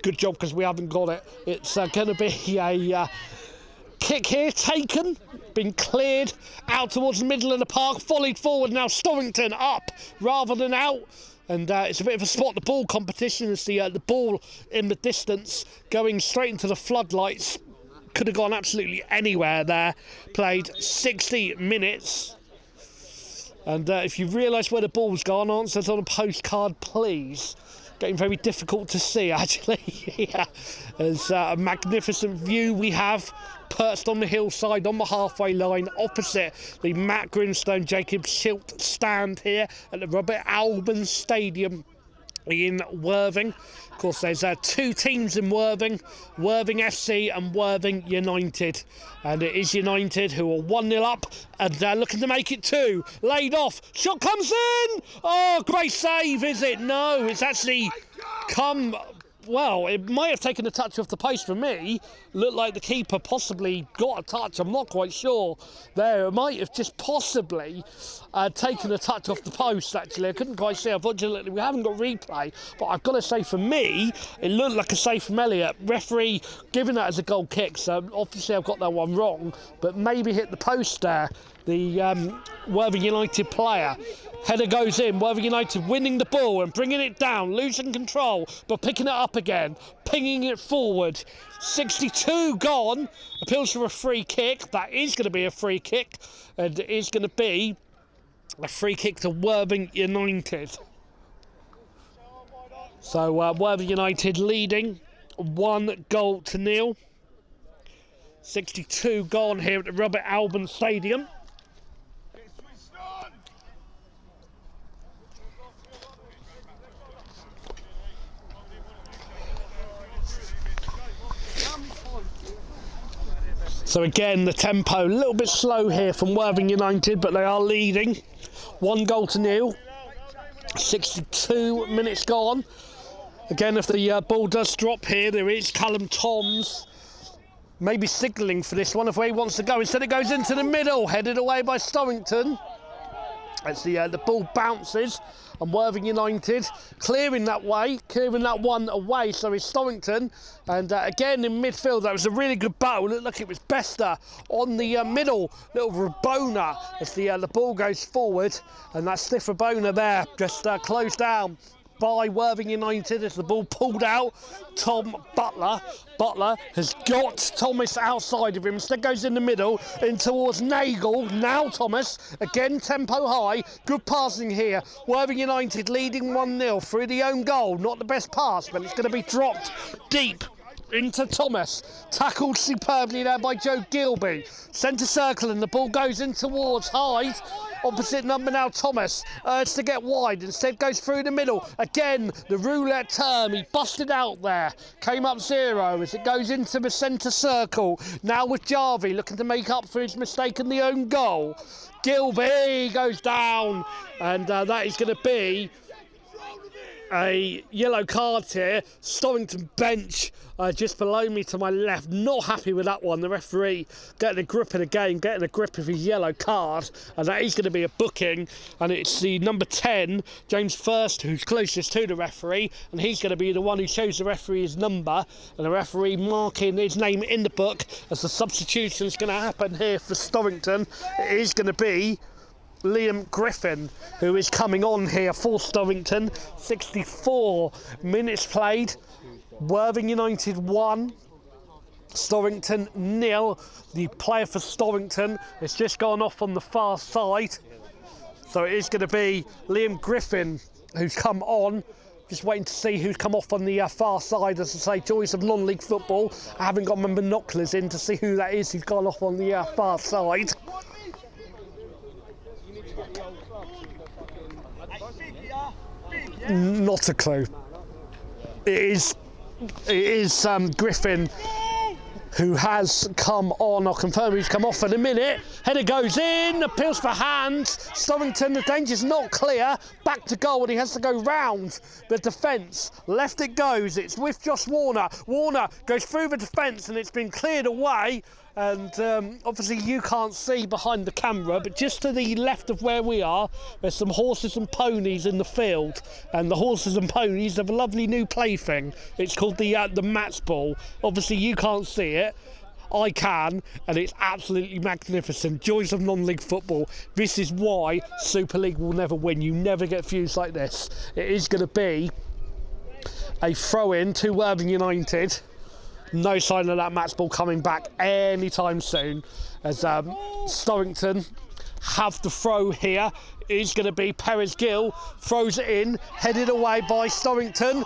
Good job, because we haven't got it. It's going to be a kick here taken, been cleared out towards the middle of the park, volleyed forward. Now Storrington up rather than out. And it's a bit of a spot the ball competition as the ball in the distance going straight into the floodlights. Could have gone absolutely anywhere there. Played 60 minutes. And if you realise where the ball's gone, answer it on a postcard, please. Getting very difficult to see, actually. Yeah. There's a magnificent view we have perched on the hillside on the halfway line opposite the Matt Grimstone Jacob Schilt stand here at the Robert Alban Stadium in Worthing. Of course, there's two teams in Worthing, Worthing FC and Worthing United. And it is United who are 1-0 up and looking to make it 2. Laid off, shot comes in! Oh, great save, is it? No, it's actually come... Well, it might have taken a touch off the post for me. Looked like the keeper possibly got a touch. I'm not quite sure there. It might have just possibly taken a touch off the post, actually. I couldn't quite see. Unfortunately, we haven't got replay. But I've got to say, for me, it looked like a save from Elliott. Referee giving that as a goal kick. So, obviously, I've got that one wrong. But maybe hit the post there. The Worthing United player. Header goes in, Worthing United winning the ball and bringing it down, losing control, but picking it up again, pinging it forward. 62 gone, appeals for a free kick. That is going to be a free kick, and it is going to be a free kick to Worthing United. So Worthing United leading 1-0. 62 gone here at the Robert Alban Stadium. So again, the tempo a little bit slow here from Worthing United, but they are leading 1-0. 62 minutes gone. Again, if the ball does drop here, there is Callum Toms maybe signalling for this one if where he wants to go. Instead it goes into the middle, headed away by Storrington. As the ball bounces, and Worthing United clearing that one away. So is Stovington, and again in midfield that was a really good battle. Looked like it was Bester on the middle, little Rabona as the ball goes forward, and that stiff Rabona there just closed down by Worthing United as the ball pulled out. Tom Butler. Butler has got Thomas outside of him. Instead goes in the middle in towards Nagel. Now Thomas. Again tempo high. Good passing here. Worthing United leading 1-0 through the own goal. Not the best pass, but it's going to be dropped deep into Thomas. Tackled superbly there by Joe Gilby. Centre circle and the ball goes in towards Hyde. Opposite number now Thomas. Urged to get wide. Instead goes through the middle. Again, the roulette term. He busted out there. Came up 0 as it goes into the centre circle. Now with Jarvie looking to make up for his mistake in the own goal. Gilby goes down. And that is going to be a yellow card here. Stovington bench just below me to my left. Not happy with that one. The referee getting a grip of the game, getting a grip of his yellow card, and that is going to be a booking. And it's the number 10, James First, who's closest to the referee, and he's going to be the one who shows the referee his number, and the referee marking his name in the book as the substitution's going to happen here for Storrington. It is going to be Liam Griffin, who is coming on here for Stovington. 64 minutes played. Worthing United 1, Storrington 0. The player for Storrington has just gone off on the far side. So it is going to be Liam Griffin who's come on. Just waiting to see who's come off on the far side. As I say, joys of non-league football. I haven't got my binoculars in to see who that is who's gone off on the far side. Not a clue. It is Griffin who has come on. I'll confirm he's come off in a minute. Header goes in, appeals for hands. Stovington, the danger's not clear. Back to goal and he has to go round the defence. Left it goes, it's with Josh Warner. Warner goes through the defence and it's been cleared away. And obviously you can't see behind the camera, but just to the left of where we are, there's some horses and ponies in the field, and the horses and ponies have a lovely new plaything. It's called the match ball. Obviously you can't see it, I can, and it's absolutely magnificent. Joys of non-league football. This is why Super League will never win. You never get views like this. It is going to be a throw-in to Worthing United. No sign of that match ball coming back anytime soon, as Storrington have the throw here. It is going to be Perez Gill, throws it in, headed away by Storrington,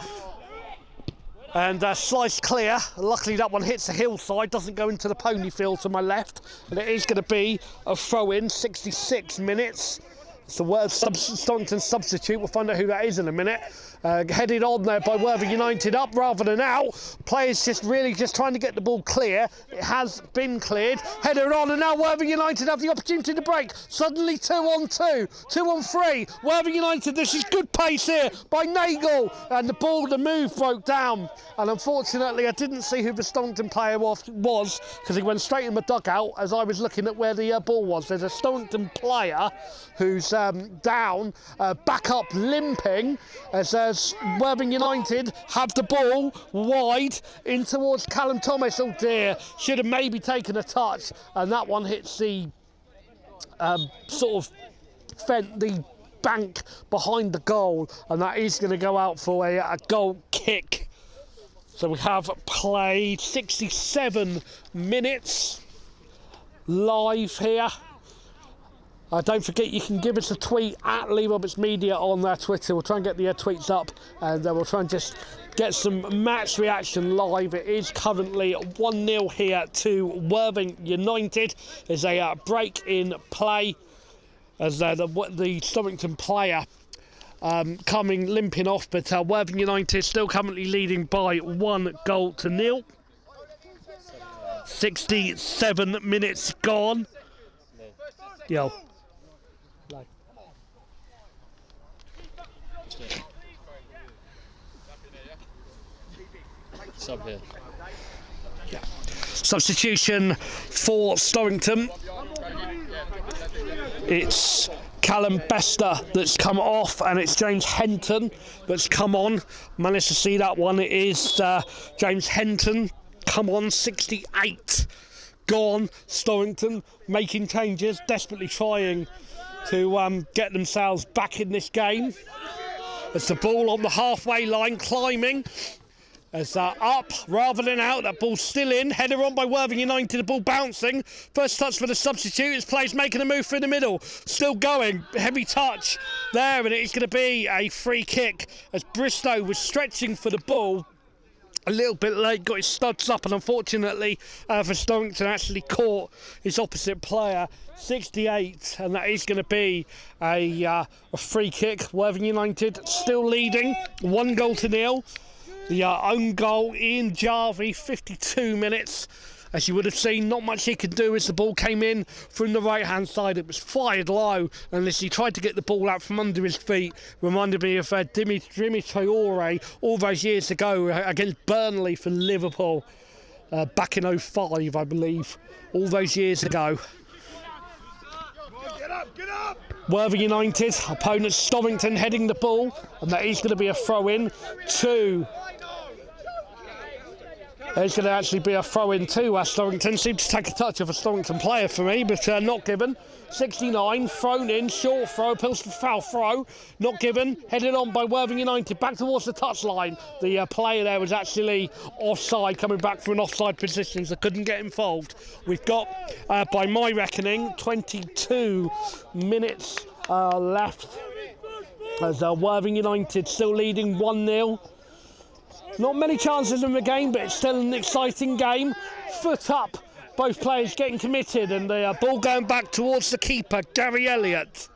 and sliced clear. Luckily that one hits the hillside, doesn't go into the pony field to my left, and it is going to be a throw in. 66 minutes. It's the word Storrington substitute. We'll find out who that is in a minute. Headed on there by Worthing United, up rather than out. Players just trying to get the ball clear. It has been cleared. Header on, and now Worthing United have the opportunity to break. Suddenly 2 on 2, 2 on 3. Worthing United, this is good pace here by Nagel, and the move broke down. And unfortunately, I didn't see who the Storrington player was because he went straight in the dugout as I was looking at where the ball was. There's a Storrington player who's down, back up limping as Worthing United have the ball wide in towards Callum Thomas. Oh dear, should have maybe taken a touch, and that one hits the the bank behind the goal, and that is going to go out for a goal kick. So we have played 67 minutes live here. Don't forget, you can give us a tweet at Lee Roberts Media on Twitter. We'll try and get the tweets up, and we'll try and just get some match reaction live. It is currently 1-0 here to Worthing United. There's a break in play as the Storrington player coming limping off, but Worthing United still currently leading by 1-0. 67 minutes gone. Yo.
Sub here.
Yeah. Substitution for Storrington. It's Callum Bester that's come off, and it's James Henton that's come on. Managed to see that one. It is James Henton come on. 68 gone. Storrington making changes, desperately trying to get themselves back in this game. as the ball on the halfway line climbing. As up rather than out, that ball's still in. Header on by Worthing United, the ball bouncing. First touch for the substitute. His players making a move through the middle. Still going. Heavy touch there, and it's going to be a free kick as Bristow was stretching for the ball. A little bit late, got his studs up, and unfortunately for Storrington actually caught his opposite player. 68, and that is going to be a free kick. Worthing United still leading 1-0. The own goal, Ian Jarvie, 52 minutes. As you would have seen, not much he could do as the ball came in from the right-hand side. It was fired low, and as he tried to get the ball out from under his feet, reminded me of Dimi Traore all those years ago against Burnley for Liverpool, back in 05, I believe, all those years ago.
Get up!
Worthing United, opponent Stovington heading the ball, and that is going to be a throw-in to... There's going to actually be a throw-in to Storrington. Seemed to take a touch of a Storrington player for me, but not given. 69, thrown in, short throw, appeals for foul throw, not given. Headed on by Worthing United, back towards the touchline. The player there was actually offside, coming back from an offside position, so couldn't get involved. We've got, by my reckoning, 22 minutes left. As Worthing United still leading 1-0. Not many chances in the game, but it's still an exciting game. Foot up, both players getting committed, and the ball going back towards the keeper, Gary Elliott.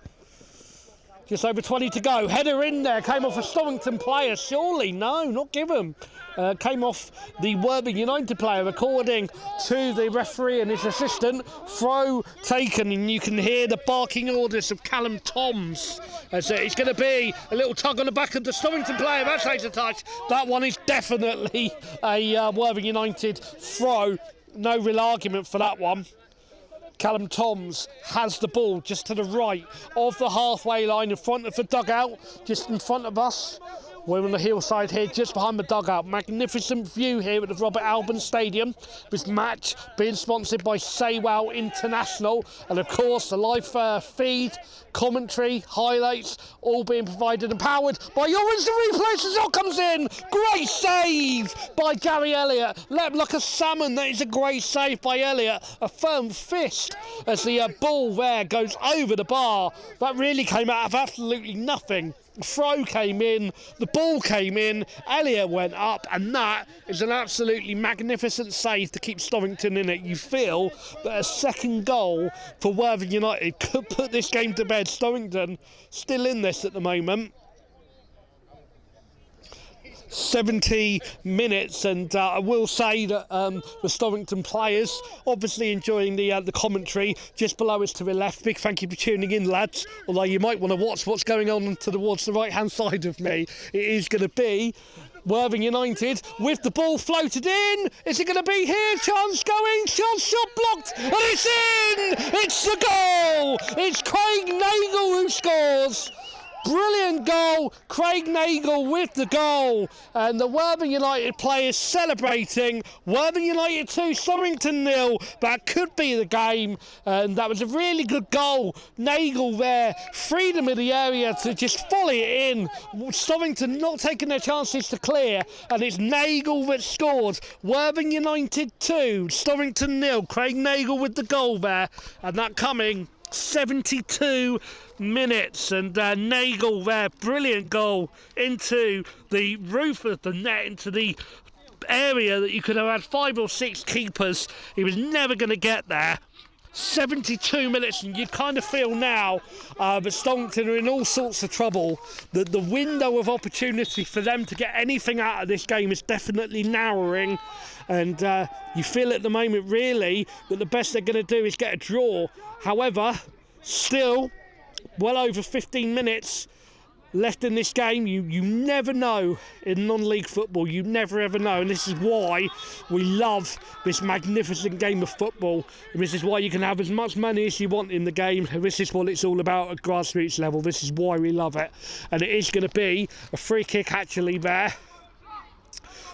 Just over 20 to go. Header in there, came off a Stovington player, surely. No, not given. Came off the Worthing United player, according to the referee and his assistant. Throw taken, and you can hear the barking orders of Callum Toms. As it's going to be a little tug on the back of the Stovington player. That takes a touch. That one is definitely a Worthing United throw. No real argument for that one. Callum Toms has the ball just to the right of the halfway line, in front of the dugout, just in front of us. We're on the hillside here, just behind the dugout. Magnificent view here at the Robert Alban Stadium. This match being sponsored by Saywell International. And of course, the live feed, commentary, highlights, all being provided and powered by your instant replay. Shot comes in. Great save by Gary Elliott. Leapt like a salmon. That is a great save by Elliott. A firm fist as the ball there goes over the bar. That really came out of absolutely nothing. The throw came in, the ball came in, Elliott went up, and that is an absolutely magnificent save to keep Stovington in it. You feel that a second goal for Worthing United could put this game to bed. Stovington still in this at the moment. 70 minutes, and I will say that the Storrington players obviously enjoying the commentary. Just below us to the left, big thank you for tuning in, lads, although you might want to watch what's going on towards the right hand side of me. It is going to be Worthing United with the ball floated in. Is it going to be here? Chance going, shot blocked, and it's in! It's the goal! It's Craig Nagle who scores. Brilliant goal, Craig Nagle with the goal, and the Worthing United players celebrating. Worthing United 2, Storrington 0. That could be the game, and that was a really good goal. Nagle there, freedom of the area to just volley it in. Stovington not taking their chances to clear, and it's Nagle that scores. Worthing United 2, Storrington 0. Craig Nagle with the goal there, and that coming 72 minutes, and Nagle there, brilliant goal into the roof of the net, into the area that you could have had 5 or 6 keepers. He was never going to get there. 72 minutes, and you kind of feel now that Stovington are in all sorts of trouble, that the window of opportunity for them to get anything out of this game is definitely narrowing, and you feel at the moment really that the best they're going to do is get a draw. However, still well over 15 minutes left in this game. You never know in non-league football. You never ever know, and this is why we love this magnificent game of football, and this is why you can have as much money as you want in the game. This is what it's all about at grassroots level. This is why we love it, and it is going to be a free kick actually there.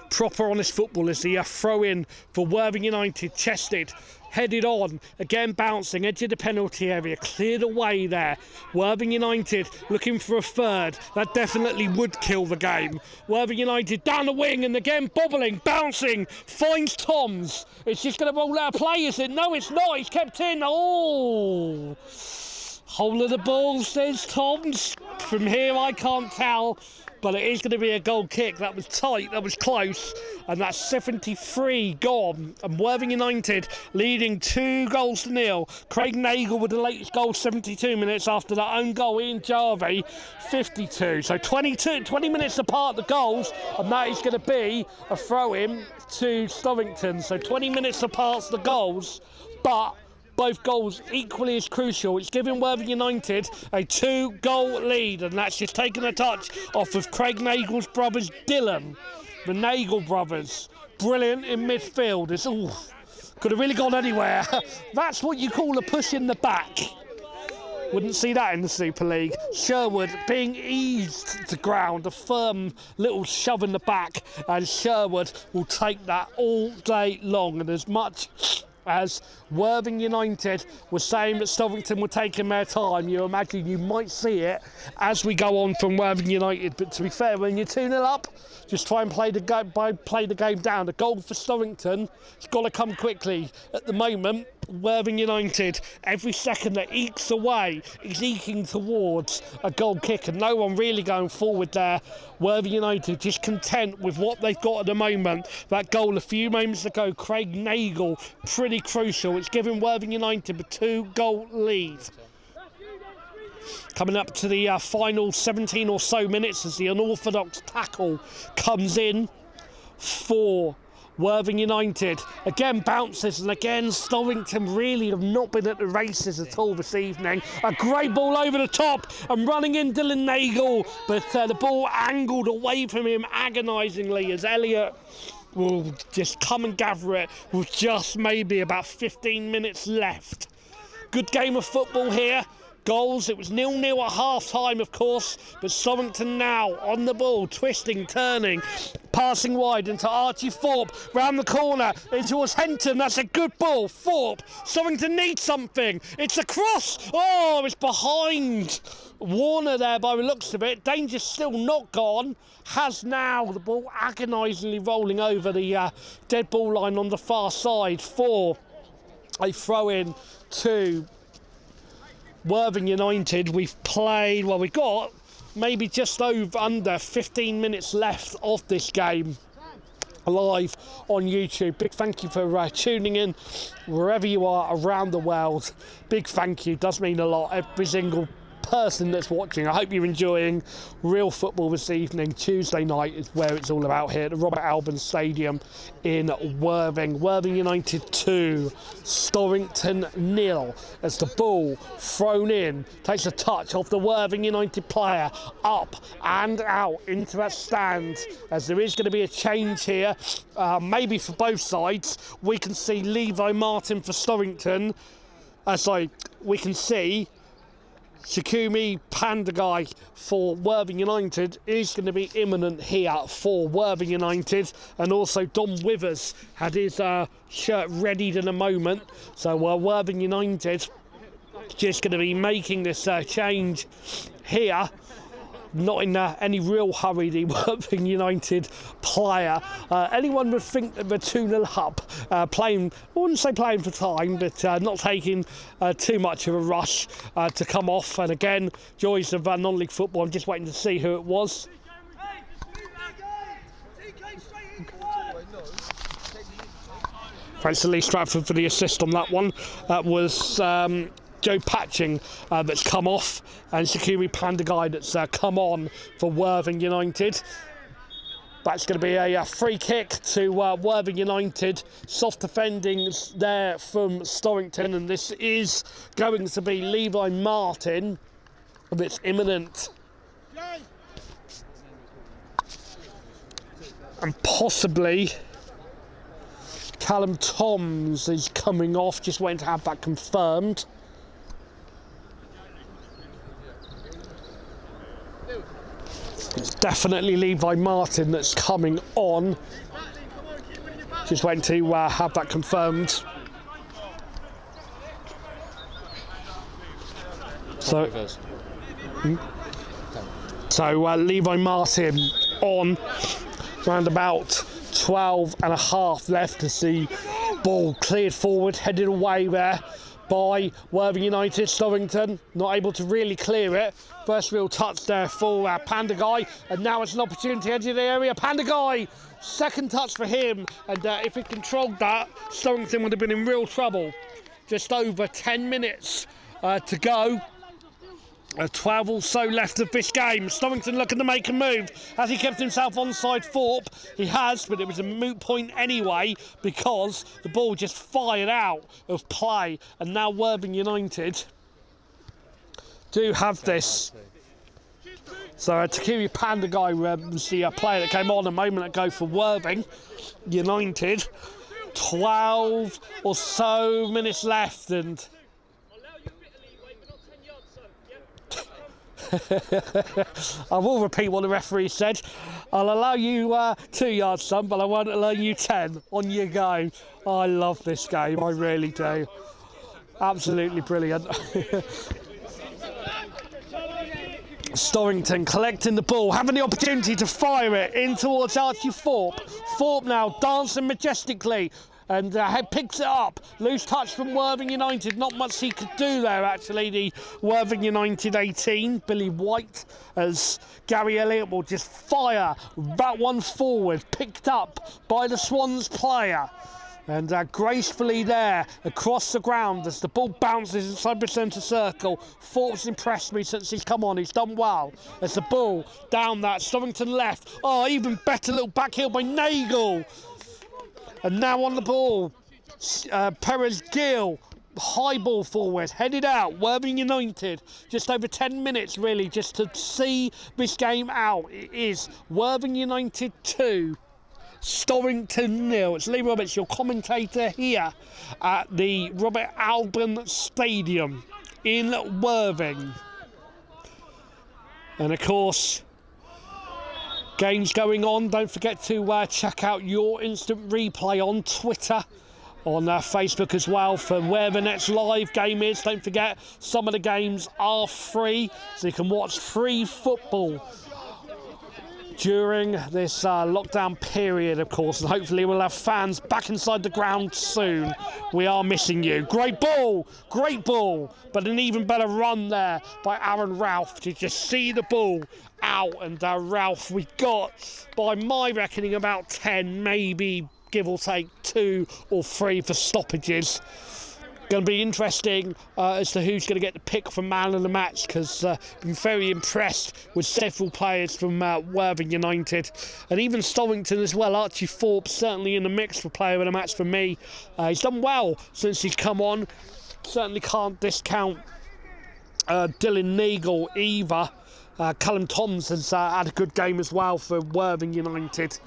Proper honest football as the throw in for Worthing United, chested headed on, again bouncing, edge of the penalty area, cleared away there. Worthing United looking for a third, that definitely would kill the game. Worthing United down the wing and again bobbling, bouncing, finds Toms. It's just going to roll out of play, is it? No, it's not, it's kept in. Oh! Whole of the ball, says Toms. From here I can't tell, but it is going to be a goal kick. That was tight, that was close, and that's 73 gone. And Worthing United leading 2-0. Craig Nagle with the latest goal 72 minutes after that own goal. Ian Jarvie 52. So 20 minutes apart the goals, and that is going to be a throw-in to Stovington. So 20 minutes apart the goals, but both goals equally as crucial. It's giving Worthing United a 2-goal lead, and that's just taking a touch off of Craig Nagle's brothers Dylan. The Nagle brothers, brilliant in midfield. It's could have really gone anywhere. That's what you call a push in the back. Wouldn't see that in the Super League. Sherwood being eased to ground, a firm little shove in the back, and Sherwood will take that all day long. And as much as Worthing United was saying that Stovington were taking their time, you imagine you might see it as we go on from Worthing United. But to be fair, when you're 2-0 up, just try and play the game down. The goal for Storrington has got to come quickly. At the moment, Worthing United, every second that ekes away, is eking towards a goal kick, and no one really going forward there. Worthing United just content with what they've got at the moment. That goal a few moments ago, Craig Nagle, pretty crucial. It's giving Worthing United a 2-goal lead. Coming up to the final 17 or so minutes as the unorthodox tackle comes in for Worthing United. Again bounces, and again Stovington really have not been at the races at all this evening. A great ball over the top and running in Dylan Nagle, but the ball angled away from him agonisingly as Elliott will just come and gather it with just maybe about 15 minutes left. Good game of football here. Goals, it was 0-0 at half-time, of course, but Storrington now on the ball, twisting, turning, passing wide into Archie Thorpe, round the corner, in towards Henton. That's a good ball, Thorpe. Storrington needs something. It's a cross. Oh, it's behind Warner there by the looks of it. Danger's still not gone. Has now the ball agonisingly rolling over the dead ball line on the far side for a throw-in to Worthing United. We've got maybe just under 15 minutes left of this game live on YouTube. Big thank you for tuning in wherever you are around the world. Big thank you, does mean a lot. Every single person that's watching, I hope you're enjoying real football this evening. Tuesday night is where it's all about here at the Robert Alban Stadium in Worthing. Worthing United 2, Storrington 0, as the ball thrown in takes a touch off the Worthing United player, up and out into that stand, as there is going to be a change here, maybe for both sides. We can see Levi Martin for Storrington, we can see Shakumi Pandagai for Worthing United is going to be imminent here for Worthing United, and also Dom Withers had his shirt readied in a moment, so Worthing United just going to be making this change here. Not in any real hurry, the Worthing United player. Anyone would think that they're 2-0 up, playing, I wouldn't say playing for time, but not taking too much of a rush to come off. And again, joys of non-league football. I'm just waiting to see who it was. Thanks to Lee Stratford for the assist on that one. That was Joe Patching that's come off, and Shakiri Pandagai that's come on for Worthing United. That's going to be a free kick to Worthing United. Soft defending there from Storrington, and this is going to be Levi Martin that's imminent. And possibly Callum Toms is coming off, just waiting to have that confirmed. It's definitely Levi Martin that's coming on. Just waiting to have that confirmed. So,
reverse.
so Levi Martin on, round about 12 and a half left to see ball cleared forward, headed away there by Worthing United. Stovington not able to really clear it. First real touch there for Panda Guy, and now it's an opportunity edge of the area. Panda Guy, second touch for him, and if he controlled that, Storrington would have been in real trouble. Just over 10 minutes to go. 12 or so left of this game. Stovington looking to make a move. Has he kept himself onside Thorpe? He has, but it was a moot point anyway because the ball just fired out of play. And now Worthing United do have this. So Takiri Panda Guy was the player that came on a moment ago for Worthing United. 12 or so minutes left, and I will repeat what the referee said. I'll allow you 2 yards, son, but I won't allow you 10. On you go. I love this game, I really do. Absolutely brilliant. Storrington collecting the ball, having the opportunity to fire it in towards Archie Thorpe. Thorpe now dancing majestically and picks it up. Loose touch from Worthing United. Not much he could do there, actually. The Worthing United 18, Billy White, as Gary Elliott will just fire that one forward. Picked up by the Swans player. And gracefully there, across the ground, as the ball bounces inside the centre circle. Thorpe's impressed me since he's come on. He's done well. As the ball down that, Stovington left. Oh, even better little back heel by Nagel. And now on the ball, Perez Gill, high ball forward, headed out. Worthing United, just over 10 minutes really, just to see this game out. It is Worthing United 2. Storrington 0. It's Lee Roberts, your commentator here at the Robert Alban Stadium in Worthing. And of course, games going on. Don't forget to check out your instant replay on Twitter, on Facebook as well, for where the next live game is. Don't forget, some of the games are free, so you can watch free football during this lockdown period, of course, and hopefully we'll have fans back inside the ground soon. We are missing you. Great ball, but an even better run there by Aaron Ralph to just see the ball out. And Ralph, we got, by my reckoning, about 10, maybe give or take 2 or 3 for stoppages. Going to be interesting as to who's going to get the pick for man of the match, because I've been very impressed with several players from Worthing United, and even Stovington as well. Archie Thorpe certainly in the mix for player of the match for me. He's done well since he's come on. Certainly can't discount Dylan Nagel either. Callum Toms has had a good game as well for Worthing United.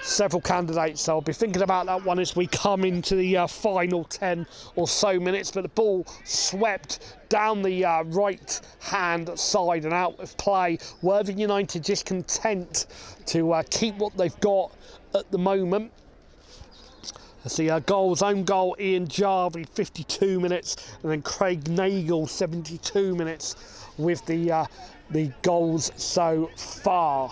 Several candidates, so I'll be thinking about that one as we come into the final 10 or so minutes. But the ball swept down the right hand side and out of play. Worthing United just content to keep what they've got at the moment. Let's see, goals, own goal, Ian Jarvie, 52 minutes, and then Craig Nagel, 72 minutes with the goals so far.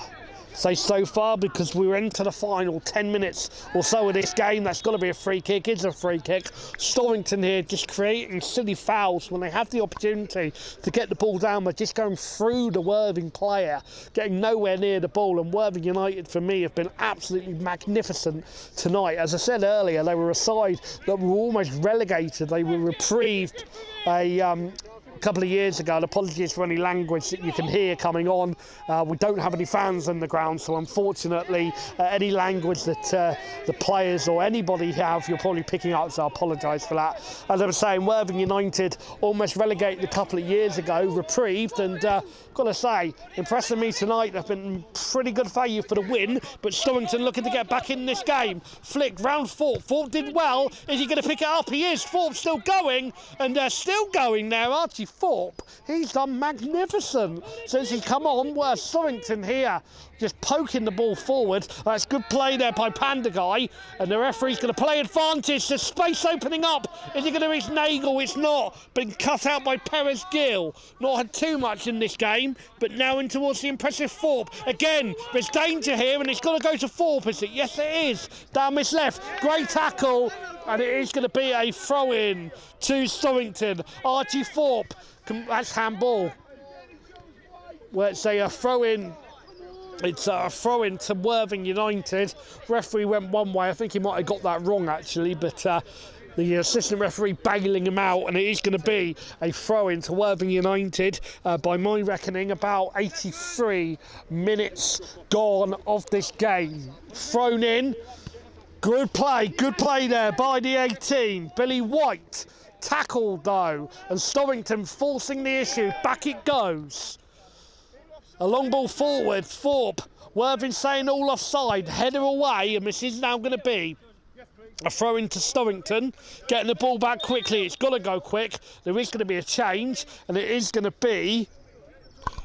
Say so far because we're into the final 10 minutes or so of this game. That's got to be a free kick. It's a free kick. Storrington here just creating silly fouls when they have the opportunity to get the ball down. They're just going through the Worthing player, getting nowhere near the ball. And Worthing United, for me, have been absolutely magnificent tonight. As I said earlier, they were a side that were almost relegated. They were reprieved a couple of years ago, and apologies for any language that you can hear coming on. We don't have any fans in the ground, so unfortunately any language that the players or anybody have, you're probably picking up, so I apologise for that. As I was saying, Worthing United almost relegated a couple of years ago, reprieved, and got to say, impressing me tonight. They've been pretty good value for the win, but Storrington looking to get back in this game. Flicked round Thorpe. Thorpe did well. Is he going to pick it up? He is. Thorpe still going, and still going now. Archie Thorpe. He's done magnificent since he's come on. Storrington here just poking the ball forward. That's good play there by Panda Guy, and the referee's going to play advantage. There's space opening up. Is he going to reach Nagel? It's not. Been cut out by Perez Gill. Not had too much in this game, but now in towards the impressive Thorpe. Again, there's danger here, and it's got to go to Thorpe, is it? Yes, it is. Down this left. Great tackle, and it is going to be a throw-in to Storrington. Archie Thorpe. That's handball. Well, it's a throw-in. It's a throw-in to Worthing United. Referee went one way. I think he might have got that wrong, actually, but the assistant referee bailing him out, and it is going to be a throw-in to Worthing United. By my reckoning, about 83 minutes gone of this game. Thrown in. Good play there by the 18. Billy White tackled though, and Stovington forcing the issue. Back it goes. A long ball forward, Thorpe. Worthing saying all offside. Header away, and this is now going to be a throw into Storrington. Getting the ball back quickly. It's got to go quick. There is going to be a change, and it is going to be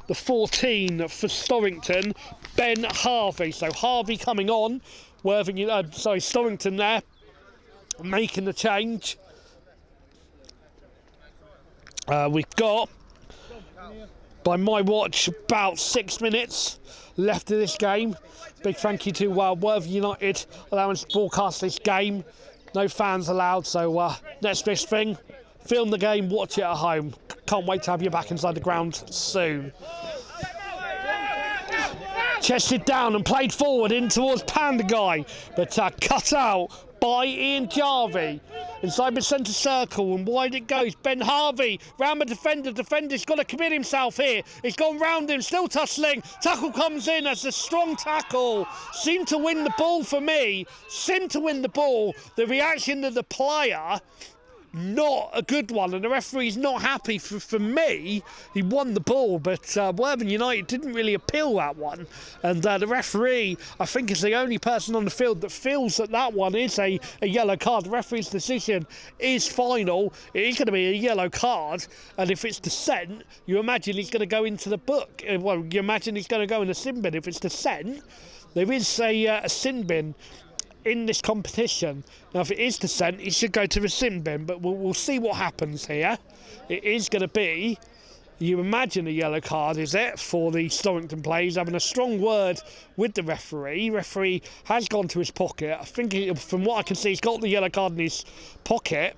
the 14 for Storrington, Ben Harvey. So Harvey coming on. Storrington there making the change. We've got, by my watch, about 6 minutes left of this game. Big thank you to Worthing United allowing us to broadcast this game. No fans allowed, so next best thing, film the game, watch it at home. Can't wait to have you back inside the ground soon. Chested down and played forward in towards Panda Guy, but cut out by Ian Jarvie. Inside the centre circle, and wide it goes. Ben Harvey round the defender. Defender's got to commit himself here. He's gone round him, still tussling. Tackle comes in as a strong tackle. Seemed to win the ball for me. Seemed to win the ball. The reaction of the player, not a good one, and the referee's not happy. For me, he won the ball, but Worthing United didn't really appeal that one, and the referee, I think, is the only person on the field that feels that one is a yellow card. The referee's decision is final. It is going to be a yellow card, and if it's dissent, you imagine he's going to go into the book. Well, you imagine he's going to go in the sin bin. If it's dissent, there is a sin bin in this competition. Now, if it is dissent, he should go to the sin bin, but we'll see what happens here. It is going to be, you imagine, a yellow card, is it, for the Storrington players, having a strong word with the referee. Referee has gone to his pocket. I think, from what I can see, he's got the yellow card in his pocket,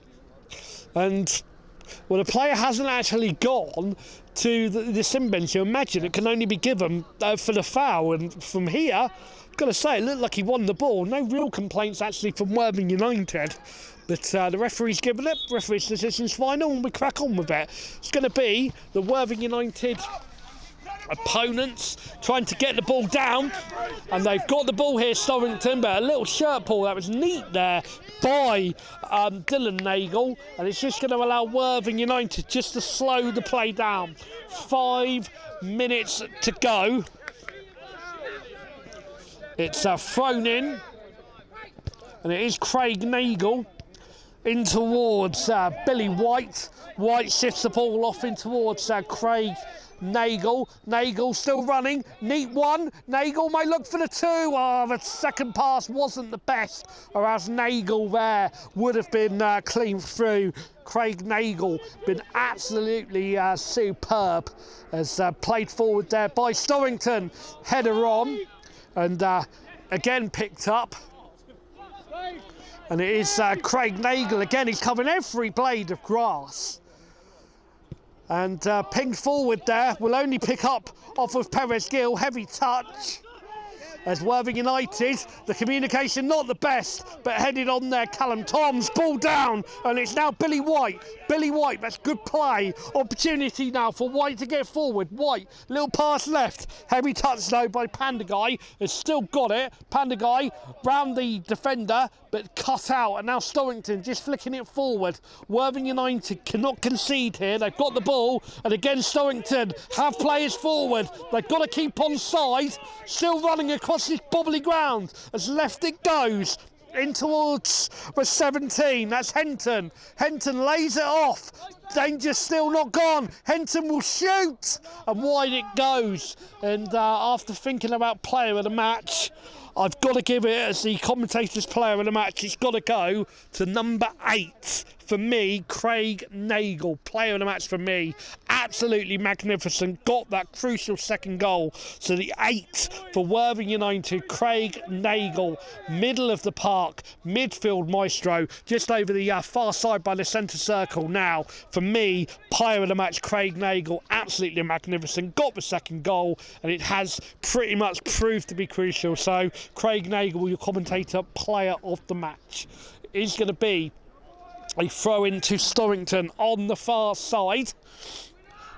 and well, the player hasn't actually gone to the sin bin, so imagine it can only be given for the foul, and from here, got to say, it looked like he won the ball. No real complaints actually from Worthing United, but the referee's given it. Referee's decision's final, and we crack on with it. It's going to be the Worthing United opponents trying to get the ball down, and they've got the ball here, Storrington, but a little shirt pull that was neat there by Dylan Nagel, and it's just going to allow Worthing United just to slow the play down. 5 minutes to go. It's thrown in, and it is Craig Nagel in towards Billy White. White shifts the ball off in towards Craig Nagel. Nagel still running. Neat one. Nagel may look for the two. Oh, the second pass wasn't the best, or as Nagel there would have been clean through. Craig Nagel been absolutely superb, as played forward there by Storrington. Header on. And again picked up, and it is Craig Nagel again. He's covering every blade of grass, and pinged forward there. Will only pick up off of Perez Gill. Heavy touch as Worthing United, the communication not the best, but headed on there. Callum Toms, ball down, and it's now Billy White. Billy White, that's good play. Opportunity now for White to get forward. White, little pass left. Heavy touch though by Panda Guy, has still got it. Panda Guy round the defender, but cut out, and now Storrington just flicking it forward. Worthing United cannot concede here. They've got the ball, and again Storrington have players forward. They've got to keep on side, still running across this bobbly ground as left it goes. in towards the 17. That's Henton. Henton lays it off. Danger still not gone. Henton will shoot, and wide it goes. And after thinking about player of the match, I've got to give it, as the commentator's player of the match, it's got to go to number 8 for me, Craig Nagle. Player of the match for me. Absolutely magnificent. Got that crucial second goal. So the 8 for Worthing United, Craig Nagle. Middle of the park, midfield maestro, just over the far side by the centre circle now. For me, player of the match, Craig Nagle. Absolutely magnificent. Got the second goal, and it has pretty much proved to be crucial. So Craig Nagle, your commentator, player of the match. Is going to be a throw in to Storrington on the far side.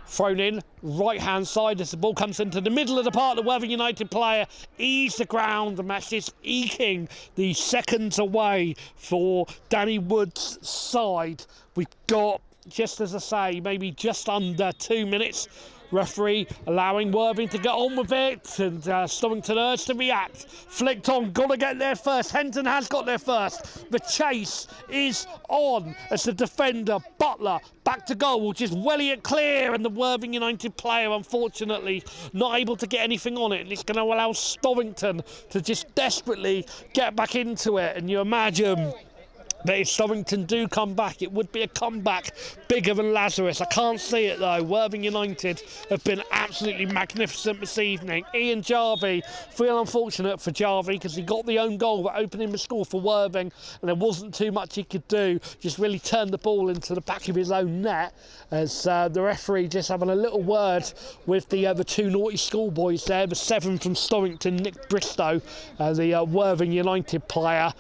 Thrown in right hand side as the ball comes into the middle of the park. The Worthing United player eased the ground, and that's just eking the seconds away for Danny Wood's side. We've got, just as I say, maybe just under 2 minutes. Referee allowing Worthing to get on with it, and Stovington urged to react. Flicked on, got to get there first. Henton has got there first. The chase is on as the defender, Butler, back to goal, will just welly it clear, and the Worthing United player, unfortunately, not able to get anything on it, and it's going to allow Stovington to just desperately get back into it. And you imagine that if Stovington do come back, it would be a comeback bigger than Lazarus. I can't see it though. Worthing United have been absolutely magnificent this evening. Ian Jarvie, feel unfortunate for Jarvie because he got the own goal but opening the score for Worthing, and there wasn't too much he could do. Just really turned the ball into the back of his own net, as the referee just having a little word with the 2 naughty schoolboys there. The 7 from Storrington, Nick Bristow, the Worthing United player.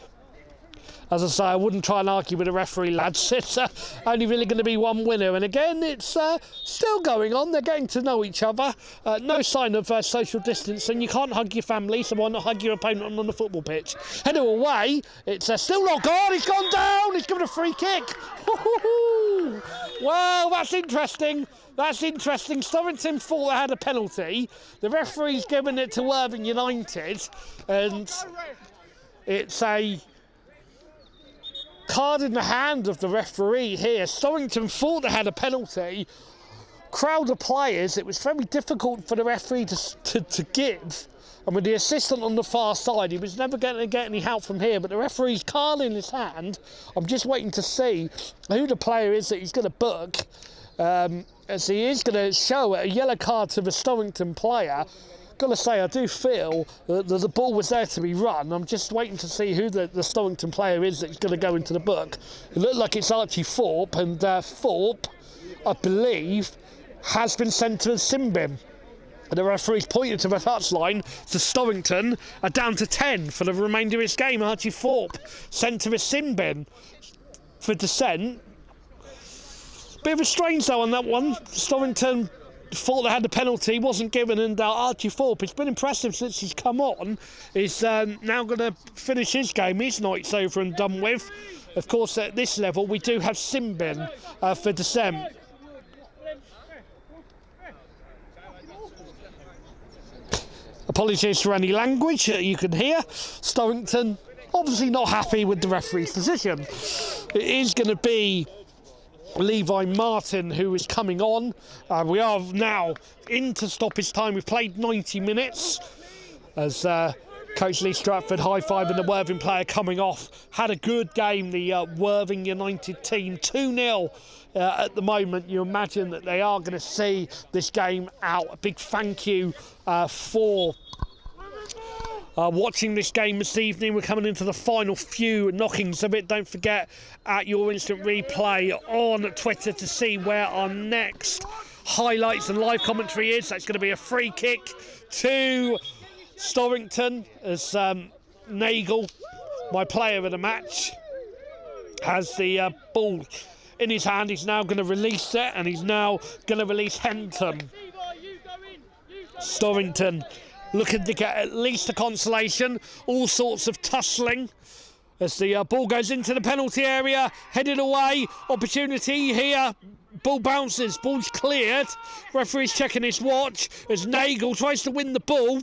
As I say, I wouldn't try and argue with the referee, lads. It's only really going to be one winner. And again, it's still going on. They're getting to know each other. No sign of social distancing. You can't hug your family, so why not hug your opponent on the football pitch? Header away. It's still not gone. He's gone down. He's given a free kick. Well, that's interesting. That's interesting. Storrington thought they had a penalty. The referee's given it to Worthing United. And it's a card in the hand of the referee here. Storrington thought they had a penalty. Crowd of players, it was very difficult for the referee to give. And with the assistant on the far side, he was never going to get any help from here. But the referee's card in his hand. I'm just waiting to see who the player is that he's going to book. As he is going to show a yellow card to the Storrington player. Got to say, I do feel that the ball was there to be run. I'm just waiting to see who the Storrington player is that's going to go into the book. It looked like it's Archie Thorpe, and Thorpe, I believe, has been sent to a sin bin. And the referee's pointed to the touchline to Storrington, down to 10 for the remainder of his game. Archie Thorpe sent to the sin bin for dissent. Bit of a strange though on that one. Storrington thought they had the penalty, wasn't given, and Archie Thorpe, it's been impressive since he's come on. He's now going to finish his game. His night's over and done with. Of course, at this level, we do have sin bin for dissent. Apologies for any language you can hear. Storrington obviously not happy with the referee's decision. It is going to be Levi Martin who is coming on. We are now into stoppage time. We've played 90 minutes as Coach Lee Stratford high-fiving the Worthing player coming off. Had a good game, the Worthing United team, 2-0 at the moment. You imagine that they are going to see this game out. A big thank you for watching this game this evening. We're coming into the final few knockings of it. Don't forget at your instant replay on Twitter to see where our next highlights and live commentary is. That's going to be a free kick to Storrington as Nagle, my player of the match, has the ball in his hand. He's now going to release it, and he's now going to release Henton. Storrington looking to get at least a consolation. All sorts of tussling as the ball goes into the penalty area, headed away. Opportunity here. Ball bounces, ball's cleared. Referee's checking his watch as Nagle tries to win the ball.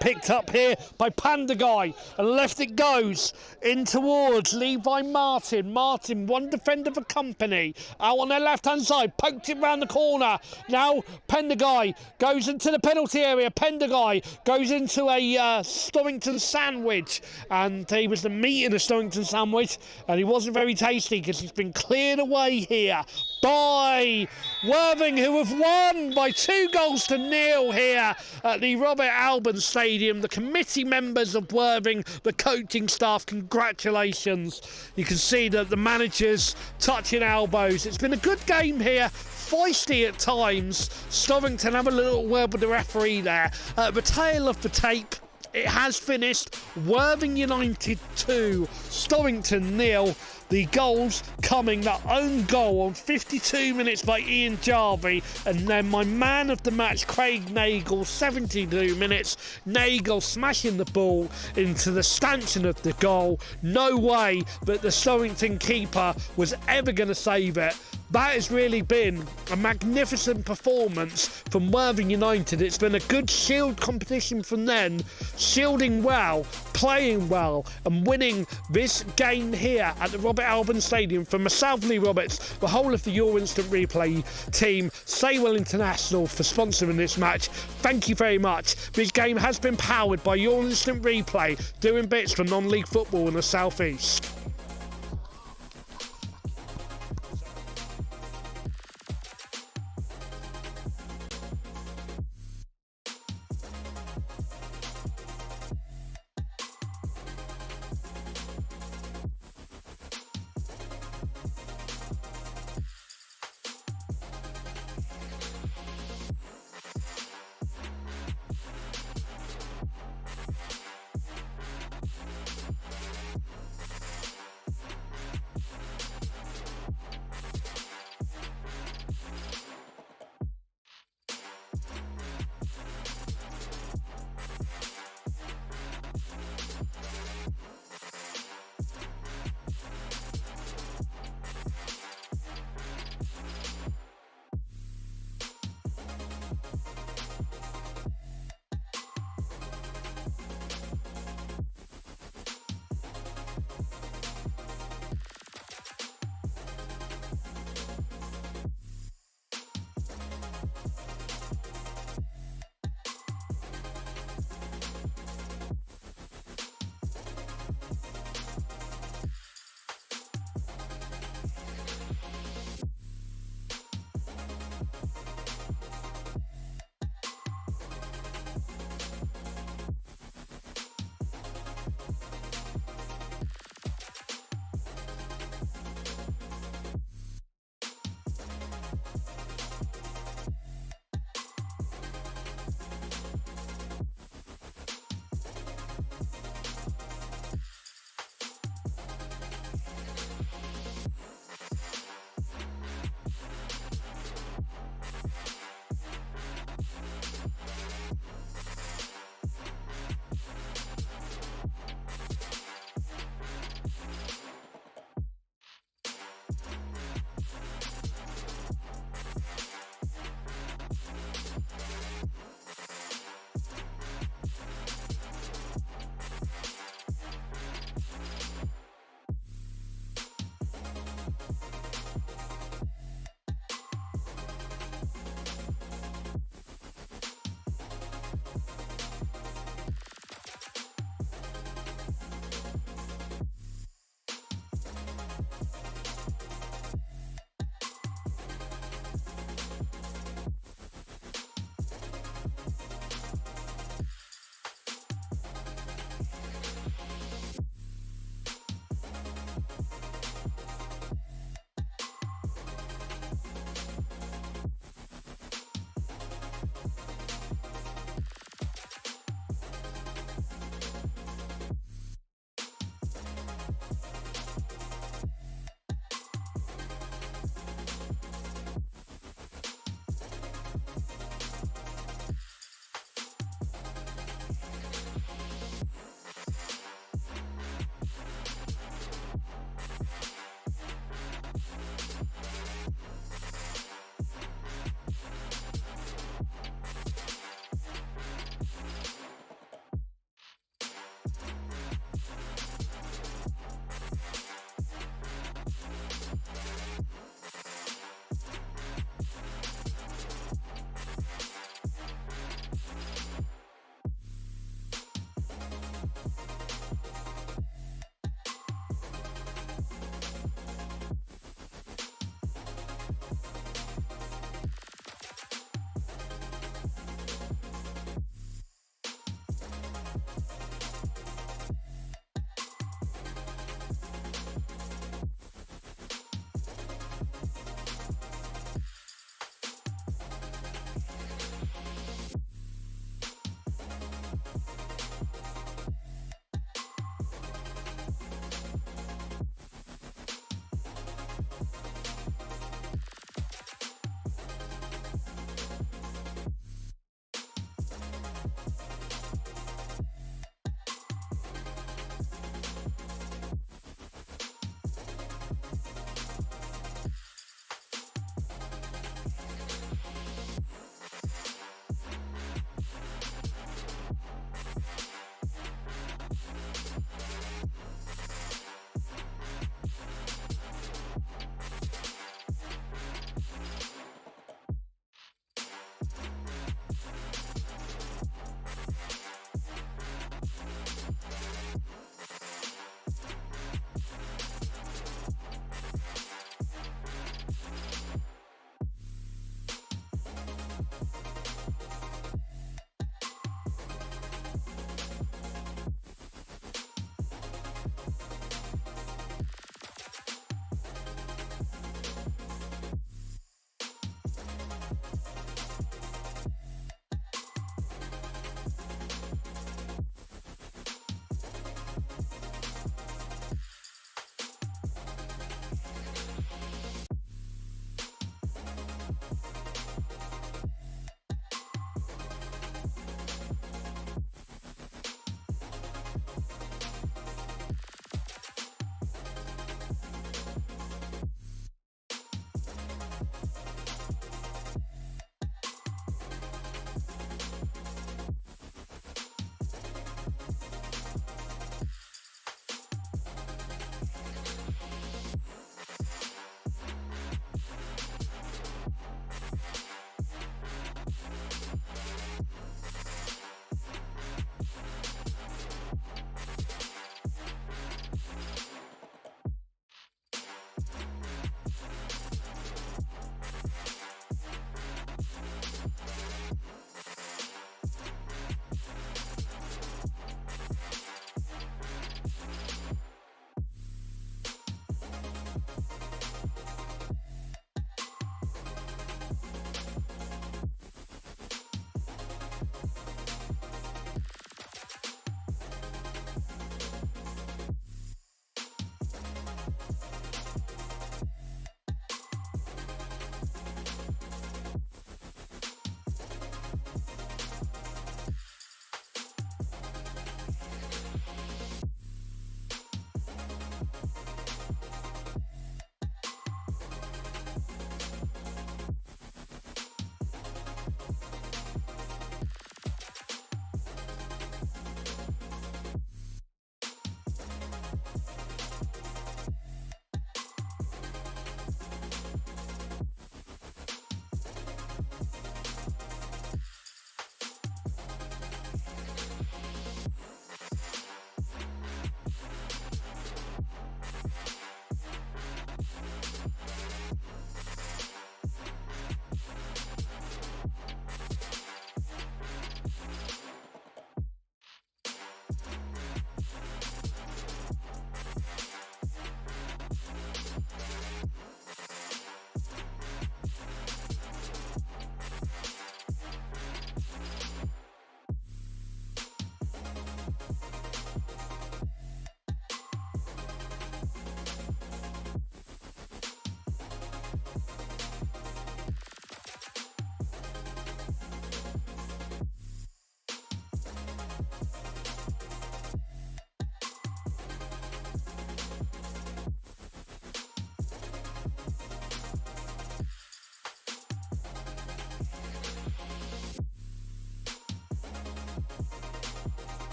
Picked up here by Panda Guy, and left it goes in towards Levi Martin. Martin, one defender for company, out on their left hand side, poked it round the corner. Now Panda Guy goes into the penalty area. Panda Guy goes into a Stovington sandwich, and he was the meat in the Stovington sandwich, and he wasn't very tasty because he's been cleared away here by Worthing, who have won by 2-0 here at the Robert Alban Stadium. The committee members of Worthing, the coaching staff, congratulations. You can see that the managers touching elbows. It's been a good game here, feisty at times. Storrington have a little word with the referee there. The tale of the tape, it has finished Worthing United 2, Storrington 0. The goals coming, that own goal on 52 minutes by Ian Jarvie, and then my man of the match, Craig Nagel, 72 minutes. Nagel smashing the ball into the stanchion of the goal. No way that the Storrington keeper was ever going to save it. That has really been a magnificent performance from Worthing United. It's been a good shield competition from them, shielding well, playing well, and winning this game here at the Robert Alban Stadium. From myself, Lee Roberts, the whole of the Your Instant Replay team, Saywell International for sponsoring this match. Thank you very much. This game has been powered by Your Instant Replay, doing bits for non-league football in the South East.